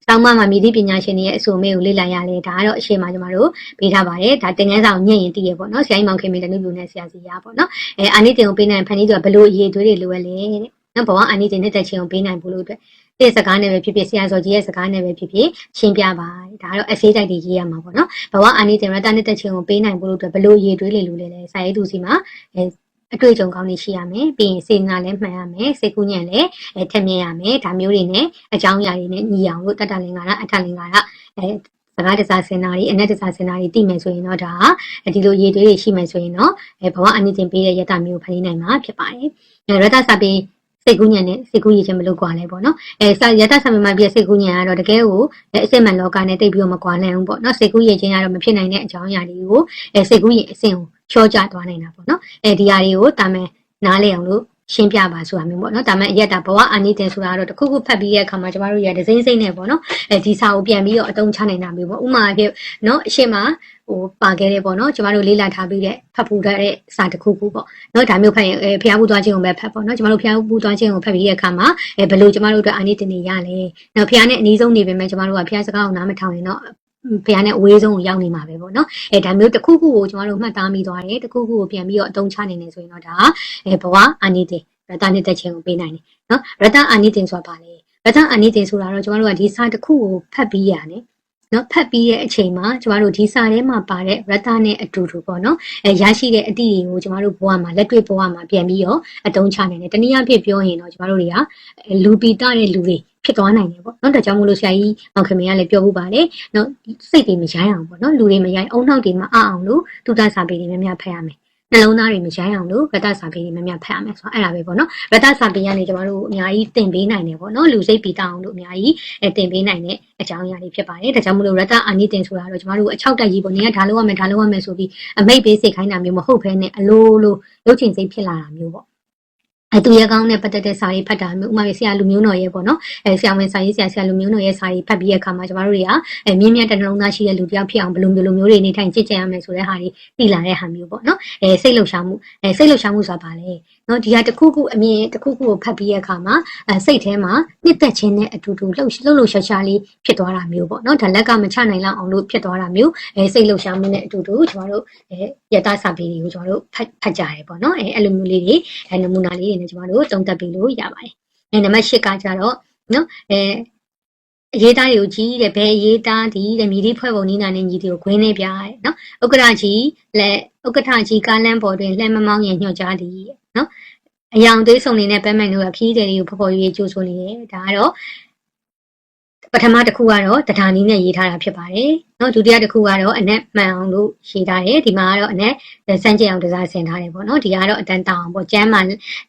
စောင်းမမှာမြည်သည့်ပညာရှင်တွေရဲ့အဆိုအမေကိုလေ့လာရလဲဒါကတော့အရှိမကျမတို့ပေးထားပါတယ်ဒါတင်ငန်းဆောင်ညံ့ရင်တည်ရပေါ့နော်ဆရာကြီးမောင်ခင်မင်းတနုလူနဲ့ဆရာစီရပေါ့နော်အာနိတင်ကိုပေးနိုင်ဖန်တီးသူကဘယ်လိုအရေးသွေးတွေလိုရလဲတဲ့နော်ဘဝအာနိတင်နဲ့တက်ချင်းကိုပေးနိုင်ဖို့လို့အတွက်တဲ့စကားနဲ့ပဲဖြစ်ဖြစ်ဆရာစောကြီးရဲ့စကားနဲ့ပဲဖြစ်ဖြစ်ရှင်းပြပါဒါကတော့အစေးတိုက်တွေရေးရမှာပေါ့နော်ဘဝအာနိတင်ရတနဲ့တက်ချင်းကိုပေးနိုင်ဖို့လို့အတွက်ဘယ်လိုအရေးသွေးတွေလိုလဲဆရာကြီးသူစီမှာအတွေ့အကြုံကောင်းတွေရှိရမယ်ပြီးရင်စေနာလည်းမှန်ရမယ်စိတ်ကူးညံ့လည်းထက်မြင်ရမယ်ဒါမျိုးတွေနဲ့အကြောင်းအရာတွေနဲ့ညီအောင်လို့တတလင်္ကာရအထလင်္ကာရစကားတစားစင်နာတွေအနက်တစားစင်နာတွေသိမယ်ဆိုရင်တော့ဒါဒီလိုရေးသွေးတွေရှိမယ်ဆိုရင်တော့ဘဝအနည်းတင်ပေးတဲ့ရတမျိုးဖန်တီးနိုင်မှာဖြစ်ပါတယ်ရတစာပေစိတ်ကူးညံ့နဲ့စိတ်ကူးရည်ချင်းမလို့ကွာလဲပေါ့နော်ရတစာပေမှာပြစိတ်ကူးညံ့ကတော့တကယ်ကိုအစစ်မှန်လောကနဲ့တိတ်ပြီးတော့မကွာနိုင်ဘူးပေါ့နော်စိတ်ကူးရည်ချင်းကတော့မဖြစ်နိုင်တဲ့အကြောင်းအရာတွေကိုစိတ်ကူးရည်အဆင့်ကိုချောကျသွားနိုင်တာပေါ့နော်ဒီဟာတွေကိုတာမန်နားလည်အောင်လို့ရှင်းပြပါဆိုတာမျိုးပေါ့နော်ဒါမှအရက်တာဘဝအာနိသင်ဆိုတာတော့တခုခုဖတ်ပြီးရဲ့အခါမှာကျမတို့ရဒစိမ့်စိမ့်နဲ့ပေါ့နော်ဒီစာကိုပြန်ပြီးတော့အသုံးချနိုင်တာမျိုးပေါ့ဥမာအဖြစ်နော်အရှိမပါခဲ့တယ်ပေါ့နော်ကျမတို့လေ့လာထားပြီးတဲ့ဖတ်ဖို့တဲ့စာတစ်ခုခုပေါ့နော်ဒါမျိုးဖတ်ရင်ဖျားဖို့သွားခြင်းကိုပဲဖတ်ပေါ့နော်ကျမတို့ဖျားဖို့သွားခြင်းကိုဖတ်ပြီးတဲ့အခါမှာဘယ်လိုကျမတို့အတွက်အာနိသင်တွေရလဲနော်ဖျားနဲ့အနည်းဆုံးနေပေမဲ့ကျမတို့ကဖျားစကားကိုနားမထောင်ရင်တော့ဖျားနဲ့အဝေးဆုံးကိုရောက်နေမှာပဲပေါ့နော်ဒါမျိုးတစ်ခုခုကိုကျမတို့မှတ်သားမိသွားတယ်တစ်ခုခုကိုပြန်ပြီးတော့အသုံးချနိုင်နေဆိုရင်တော့ဒါဘဝအာနိသင်ရတနဲ့တက်ခြင်းကိုပေးနိုင်တယ်နော်ရတအာနိသင်ဆိုတာပါလေရတအာနိသင်ဆိုတာတော့ကျမတို့ကဒီစာတစ်ခုကိုဖတ်ပြီးရတယ်နော်ဖတ်ပြီးတဲ့အချိန်မှာကျမတို့ဒီစာထဲမှာပါတဲ့ရတနဲ့အတူတူပေါ့နော်ရရှိတဲ့အတိတွေကိုကျမတို့ဘဝမှာလက်တွေ့ဘဝမှာပြန်ပြီးတော့အသုံးချနိုင်တယ်တနည်းအားဖြင့်ပြောရင်တော့ကျမတို့တွေကလူပီတာတဲ့လူတွေဖြစ်သွားနိုင်တယ်ပေါ့နော်ဒါကြောင့်မို့လို့ဆရာကြီးမောင်ခင်မင်းကလည်းပြောဖို့ပါတယ်နော်စိတ်တွေမရိုင်းအောင်ပေါ့နော်လူတွေမရိုင်းအုံနှောက်တွေမအအောင်လို့သူတစာပေတွေများများဖတ်ရမယ် နှလုံးသားတွေမရိုင်းအောင်လို့ရတစာပေတွေများများဖတ်ရမယ်ဆိုတော့အဲ့ဒါပဲပေါ့နော်ရတစာပေကနေကျမတို့အများကြီးသင်ပေးနိုင်တယ်ပေါ့နော်လူစိတ်ပီတောင်းလို့အများကြီးသင်ပေးနိုင်တဲ့အကြောင်းအရာတွေဖြစ်ပါတယ်ဒါကြောင့်မလို့ရတအာနိသင်ဆိုတာတော့ကျမတို့အချောက်တက်ကြီးပေါ့နေကဒါလုပ်ရမယ်ဆိုပြီးအမိတ်ပေးစိတ်ခိုင်းတာမျိုးမဟုတ်ဘဲနဲ့အလိုလိုလုပ်ချင်စိတ်ဖြစ်လာတာမျိုးပေါ့သူရကောင်းနဲ့ပတ်သက်တဲ့စာရေးဖတ်တာမျိုးဥမာဆရာလူမျိုးတော်ရဲ့ပေါ့နော်ဆရာဝန်စာရေးဆရာလူမျိုးတော်ရဲ့စာရေးဖတ်ပြီးတဲ့အခါမှာကျမတို့တွေကမြင်းမြတ်တဲ့နှလုံးသားရှိတဲ့လူတစ်ယောက်ဖြစ်အောင်ဘယ်လိုမျိုးတွေနေထိုင်ကြည့်ကြရမယ်ဆိုတဲ့ဟာတွေသိလာတဲ့ဟာမျိုးပေါ့နော်စိတ်လှုပ်ရှားမှုဆိုတာပါလေနော်ဒီဟာတစ်ခုခုအမြင်တစ်ခုခုကိုဖတ်ပြီးတဲ့အခါမှာစိတ်ထဲမှာနှစ်သက်ခြင်းနဲ့အတူတူလှုပ်ရှားလေးဖြစ်သွားတာမျိုးပေါ့နော်ဒါလက်ကမချနိုင်လောက်အောင်လို့ဖြစ်သွားတာမျိုးစိတ်လှုပ်ရှားမှုနဲ့အတူတူကျမတို့ယတစာပေတွေကိုကျမတို့ဖတ်ကြရဲပေါ့နော်အဲ့လိုမျိုးလေးတွေနမူနာလေးတွေနဲ့ကျမတို့သုံးသပ်ပြီးလို့ရပါတယ်နံပါတ်8ကကြတော့နော်အရေးသားတွေကိုကြီးတဲ့ဘယ်အရေးသားဒီတဲ့မြေဒီဖွဲ့ပုံနီးနာနဲ့ညီတွေကိုခွင်းနေပြရဲနော်ဥက္ကဋ္ဌကြီးကားလမ်းပေါ်တွင်လက်မမောင်းရင်ညှော့ကြားသည်နော်အယောင်သွေးစုံနေတဲ့ပန်းမိုင်တို့ကခီးတဲ့တွေကိုဖော်ရွေးကြိုးဆိုနေတယ်ဒါကတော့ပထမတစ်ခုကတော့တထာနီးနဲ့ရေးထားတာဖြစ်ပါတယ်။နော်ဒုတိယတစ်ခုကတော့အနက်မှန်အောင်လို့ရေးထားတယ်။ဒီမှာကတော့အနက်စမ်းကြအောင်တစားဆင်ထားတယ်ပေါ့နော်။ဒီကတော့အတန်တောင်ပေါ့။ကျမ်းမှာ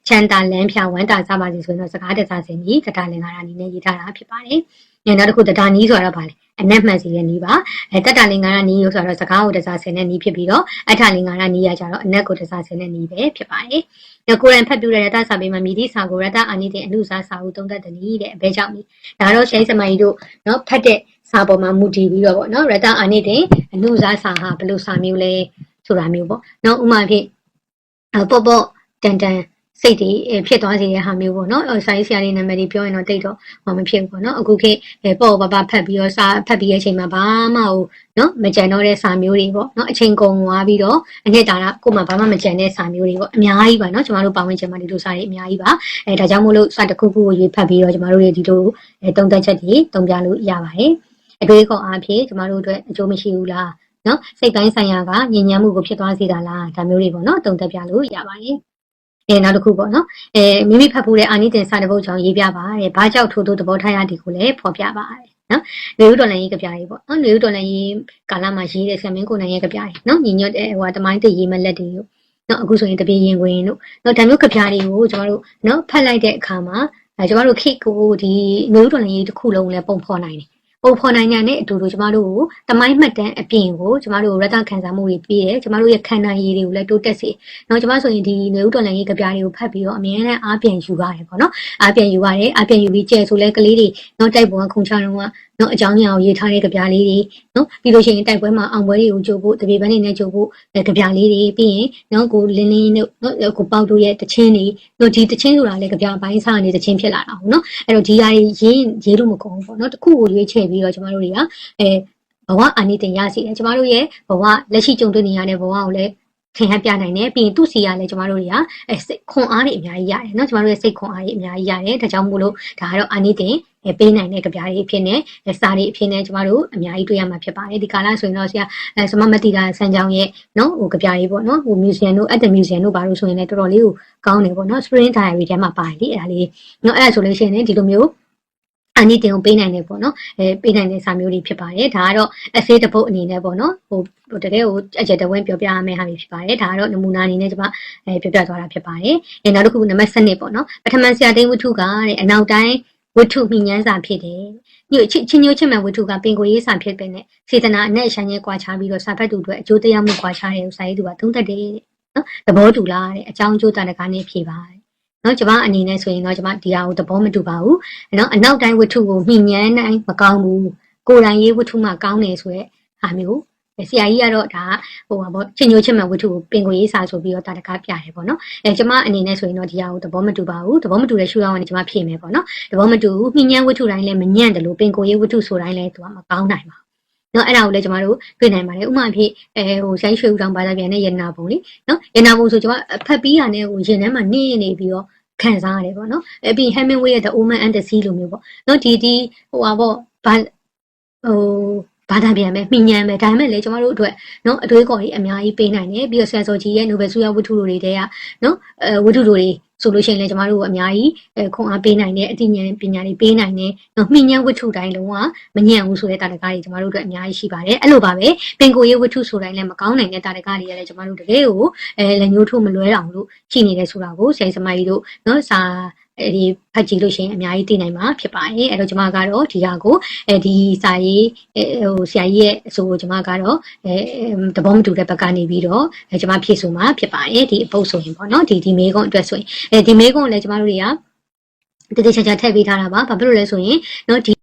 ချမ်းသာလမ်းဖြာဝမ်းတာစားပါစီဆိုရင်တော့စကားတစားဆင်ပြီးတထာလင်္ကာရာနီးနဲ့ရေးထားတာဖြစ်ပါတယ်။နောက်တစ်ခုတထာနီးဆိုတာတော့ဗာလေအနက်မှန်စီတဲ့နီးပါတတလင်္ကာရာနီးလို့ဆိုတော့စကားကိုတစားဆင်တဲ့နီးဖြစ်ပြီးတော့အထာလင်္ကာရာနီးရကြတော့အနက်ကိုတစားဆင်တဲ့နီးပဲဖြစ်ပါတယ်။ကိုရန်ဖတ်ပြတဲ့ရတစာပေမှာမြည်သည့်စာကိုရတအာနိသင်အနုစာစာဟုသုံးသပ်တယ်တဲ့အဘဲကြောင့်ဒါတော့ရှိစမိုင်းတို့နော်ဖတ်တဲ့စာပေါ်မှာမူတည်ပြီးတော့ပေါ့နော်ရတအာနိသင်အနုစာစာဟာဘယ်လိုစာမျိုးလဲဆိုတာမျိုးပေါ့နော်ဥမာဖြင့်ပေါ့တန်စိတ်တွေဖြစ်သွားစေတဲ့ဟာမျိုးပေါ့နော်စာရေးဆရာလေးနာမည်တွေပြောရင်တော့တိတ်တော့မဖြစ်ဘူးပေါ့နော်အခုခေတ်ပေါ့ပါဖတ်ပြီးတော့စာဖတ်ပြီးတဲ့အချိန်မှာဘာမှနော်မကြံတော့တဲ့စာမျိုးတွေပေါ့နော်အချိန်ကုန်သွားပြီးတော့အနှစ်တာကိုမှဘာမှမကြံတဲ့စာမျိုးတွေပေါ့အများကြီးပါနော်ကျမတို့ပတ်ဝန်းကျင်မှာဒီလိုစာတွေအများကြီးပါဒါကြောင့်မို့လို့စာတစ်ခုခုကိုရွေးဖတ်ပြီးတော့ကျမတို့တွေဒီလိုတုံ့တက်ချက်တွေတုံ့ပြလို့ရပါတယ်အတွေးခေါ်အားဖြင့်ကျမတို့အတွက်အကျိုးမရှိဘူးလားနော်စိတ်ပိုင်းဆိုင်ရာကညဉ့်ညမ်းမှုကိုဖြစ်သွားစေတာလားဒါမျိုးတွေပေါ့နော်တုံ့တက်ပြလို့ရပါတယ်နောက်တစ်ခုပေါ့နော်မိမိဖတ်ဖို့တဲ့အာနိသင်စာတစ်ပုဒ်ကြောင့်ရေးပြပါတဲ့ဘာကြောင့်ထို့သဘောထားရသည်ကိုလည်းဖော်ပြပါတယ်နော်နေဦးတော်လန်ရေးကြပြရေးပေါ့နော်နေဦးတော်လန်ရေးကာလမှာရေးတဲ့ဆရာမင်းကိုနိုင်ရဲ့ကြပြရေးနော်ညီညွတ်တဲ့တမိုင်းတရေးမလက်တွေတို့နော်အခုဆိုရင်တပြေရင်ခွင်တို့နော်ဒါမျိုးကြပြတွေကိုကျမတို့နော်ဖတ်လိုက်တဲ့အခါမှာကျမတို့ခေတ်ကိုဒီနေဦးတော်လန်ရေးတစ်ခုလုံးလည်းပုံဖော်နိုင်တယ်ပုံဖော်နိုင်တဲ့အတူတူကျမတို့ကိုတမိုင်းမှတ်တမ်းအပြင်ကိုကျမတို့ရတခံစားမှုတွေပြီးတယ်ကျမတို့ရဲ့ခန္ဓာရည်တွေကိုလည်းတိုးတက်စေ။နော်ကျမဆိုရင်ဒီနေဦးတော်လန်ရေးကြပြတွေကိုဖတ်ပြီးတော့အမြဲတမ်းအားပြန်ယူရတယ်ပေါ့နော်။အားပြန်ယူပြီးကျဲဆိုလဲကလေးတွေနော်တိုက်ပေါ်ကခုံချတော့နော်အကြောင်းအရာကိုရေးထားတဲ့ကြပြလေးတွေနော်ပြီးလို့ရှိရင်တိုက်ပွဲမှာအောင်ပွဲတွေကိုကြိုဖို့တပြေပန်းနေနဲ့ကြိုဖို့ကြပြလေးတွေပြီးရင်နော်ကိုလင်းတို့နော်ကိုပေါက်တို့ရဲ့တချင်းတွေနော်ဒီတချင်းဆိုတာလည်းကြပြပိုင်းစားနေတချင်းဖြစ်လာတာဟုတ်နော်အဲ့တော့ဒီဟာတွေရေးလို့မကုန်ဘူးပေါ့နော်တခုကိုရွေးချယ်ပြီးတော့ကျမတို့တွေကဘဝအာနိသင်ရစီတယ်ကျမတို့ရဲ့ဘဝလက်ရှိကြုံတွေ့နေရတဲ့ဘဝကိုလည်းထင်ဟပ်ပြနိုင်တယ်ပြီးရင်သူ့စီကလည်းကျမတို့တွေကစိတ်ခွန်အားတွေအများကြီးရတယ်เนาะကျမတို့ရဲ့စိတ်ခွန်အားတွေအများကြီးရတယ်ဒါကြောင့်မို့လို့ဒါကတော့အာနိသင်ပေးနိုင်တဲ့ကြပြားတွေအဖြစ်နဲ့စာတွေအဖြစ်နဲ့ကျမတို့အများကြီးတွေ့ရမှာဖြစ်ပါတယ်ဒီကာလဆိုရင်တော့ဆရာစမမတိတာစံကြောင်းရဲ့နော်ဟိုကြပြားတွေပေါ့နော်ဟို museum တို့ at the museum တို့ဘာလို့ဆိုရင်လည်းတော်တော်လေးကိုကောင်းတယ်ပေါ့နော် spring diary ထဲမှာပါတယ်လေအဲ့ဒါလေးနော်အဲ့ဒါဆိုလို့ရှိရင်ဒီလိုမျိုးအာနိသင်ကိုပေးနိုင်တယ်ပေါ့နော်ပေးနိုင်တဲ့စာမျိုးတွေဖြစ်ပါတယ်ဒါကတော့ essay တစ်ပုဒ်အနေနဲ့ပေါ့နော်ဟိုတကယ်ကိုအကျယ်တဝင်းပြောပြရမယ့်ဟာမျိုးဖြစ်ပါတယ်ဒါကတော့နမူနာအနေနဲ့ကျွန်မပြောပြသွားတာဖြစ်ပါတယ်နောက်တစ်ခုနံပါတ်7ပေါ့နော်ပထမဆရာသိန်းဝတ္ထုကအနောက်တိုင်းဝတ္ထုမိញ្ញမ်းစာဖြစ်တယ်ညချင်းညိုချင်းမဲ့ဝတ္ထုကပင်ကိုရေးစာဖြစ်ပေနဲ့စေတနာအနဲ့အရှမ်းရဲ့ကွာခြားပြီးတော့စာဖတ်သူတွေအကျိုးတရားမှုကွာခြားတယ်ကိုစာရေးသူကသုံးသပ်တယ်နော်သဘောတူလားတဲ့အကြောင်းအကျိုးတန်တကားနဲ့ဖြေပါတယ်နော်ကျမအနေနဲ့ဆိုရင်တော့ကျမဒီဟာကိုသဘောမတူပါဘူးနော်အနောက်တိုင်းဝတ္ထုကိုမိញ្ញမ်းတိုင်းမကောင်းဘူးကိုယ်တိုင်ရေးဝတ္ထုမှကောင်းတယ်ဆိုတဲ့ဟာမျိုးဆရာကြီးကတော့ဒါဟိုပါပေါ့ချင်းညိုချင်းမဲ့ဝတ္ထုကိုပင်ကိုရေးစာဆိုပြီးတော့တာတကားပြတယ်ပေါ့နော်ကျမအနေနဲ့ဆိုရင်တော့ဒီဟာကိုသဘောမတူပါဘူးသဘောမတူတဲ့ရှုထောင့်ကနေကျမဖြေမယ်ပေါ့နော်သဘောမတူဘူးမိញ្ញမ်းဝတ္ထုတိုင်းလည်းမညံ့တယ်လို့ပင်ကိုရေးဝတ္ထုဆိုတိုင်းလည်းသူကမကောင်းနိုင်ပါဘူးနော်အဲ့ဒါကိုလည်းကျမတို့တွေ့နိုင်ပါတယ်ဥပမာဖြစ်ဟိုဆိုင်ရွှေဦးတောင်ဘာသာပြန်တဲ့ရတနာပုံလေနော်ရတနာပုံဆိုကျမဖတ်ပြီးရတဲ့ဟိုရင်ထဲမှာနေပြီးတော့ခံစားရတယ်ပေါ့နော်ပြီး Hemingway ရဲ့ The Omen and the Sea လိုမျိုးပေါ့နော်ဒီဟိုပါပေါ့ဘာသာပြန်ပဲမိញ្ញမ်းပဲဒါပေမဲ့လေကျမတို့အတွက်နော်အတွေးခေါ်ကြီးအများကြီးပေးနိုင်တယ်ပြီးတော့ဆရာစောကြီးရဲ့ Nobel ဆုရဝတ္ထုတွေတဲကနော်ဝတ္ထုတွေ ဆိုလို့ရှိရင်လည်းကျမတို့ကအများကြီးခွန်အားပေးနိုင်တဲ့အသိဉာဏ်ပညာတွေပေးနိုင်တဲ့နော်မှဉ္ဉဏ်ဝတ္ထုတိုင်းလုံးဝမညံ့ဘူးဆိုတဲ့တာတကားတွေကျမတို့တို့အများကြီးရှိပါတယ်အဲ့လိုပါပဲပင်ကိုရေးဝတ္ထုဆိုတိုင်းလည်းမကောင်းနိုင်တဲ့တာတကားတွေကလည်းကျမတို့တကယ်ကိုလက်ညှိုးထိုးမလွဲအောင်လို့ရှိနေတယ်ဆိုတာကိုဆရာစမကြီးတို့နော်စာဒီဖတ်ကြည့်လို့ရှိရင်အများကြီးသိနိုင်မှာဖြစ်ပါတယ်အဲ့တော့ကျမကတော့ဒီဟာကိုဒီစာရေးဟိုဆရာကြီးရဲ့အဆိုကိုကျမကတော့သဘောမတူတဲ့ဘက်ကနေပြီးတော့ကျမဖြည့်ဆိုမှာဖြစ်ပါတယ်ဒီအပုပ်ဆိုရင်ပေါ့နော်ဒီမေးခွန်းအတွက်ဆိုရင်ဒီမေးခွန်းကိုလည်းကျမတို့တွေကတတိချာချာထည့်ပေးထားတာပါဘာဖြစ်လို့လဲဆိုရင်နော်ဒီ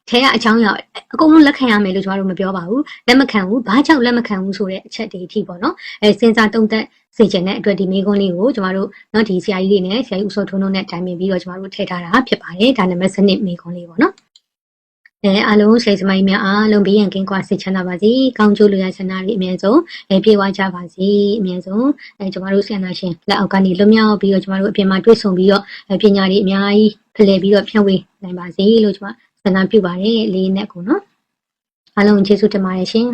ထဲကအကြောင်းအရာအကုန်လုံးလက်ခံရမယ်လို့ကျမတို့မပြောပါဘူးလက်မခံဘူးဘာကြောင့်လက်မခံဘူးဆိုတဲ့အချက်တွေအထိပေါ့နော်စဉ်းစားသုံးသပ်စေချင်တဲ့အတွက်ဒီမေးခွန်းလေးကိုကျမတို့နော်ဒီဆရာကြီးတွေနဲ့ဆရာကြီးဦးစောထွန်းတို့နဲ့တိုင်ပင်ပြီးတော့ကျမတို့ထည့်ထားတာဖြစ်ပါတယ်ဒါနံပါတ်7မေးခွန်းလေးပေါ့နော်အားလုံးဆရာစမကြီးများအားလုံးဘေးရန်ကင်းကွာစိတ်ချမ်းသာပါစေကောင်းကျိုးလိုရာဆန္ဒတွေအမြဲဆုံးပြေဝကြပါစေအမြဲဆုံးကျမတို့ဆန္ဒရှင်လက်အောက်ကနေလွတ်မြောက်ပြီးတော့ကျမတို့အပြင်မှာတွေ့ဆုံပြီးတော့ပညာတွေအများကြီးဖလှယ်ပြီးတော့ဖြန့်ဝေနိုင်ပါစေလို့ကျမဆန္ဒပြုပါတယ်လေးနဲ့ကိုနော်အားလုံးကျေးဇူးတင်ပါတယ်ရှင်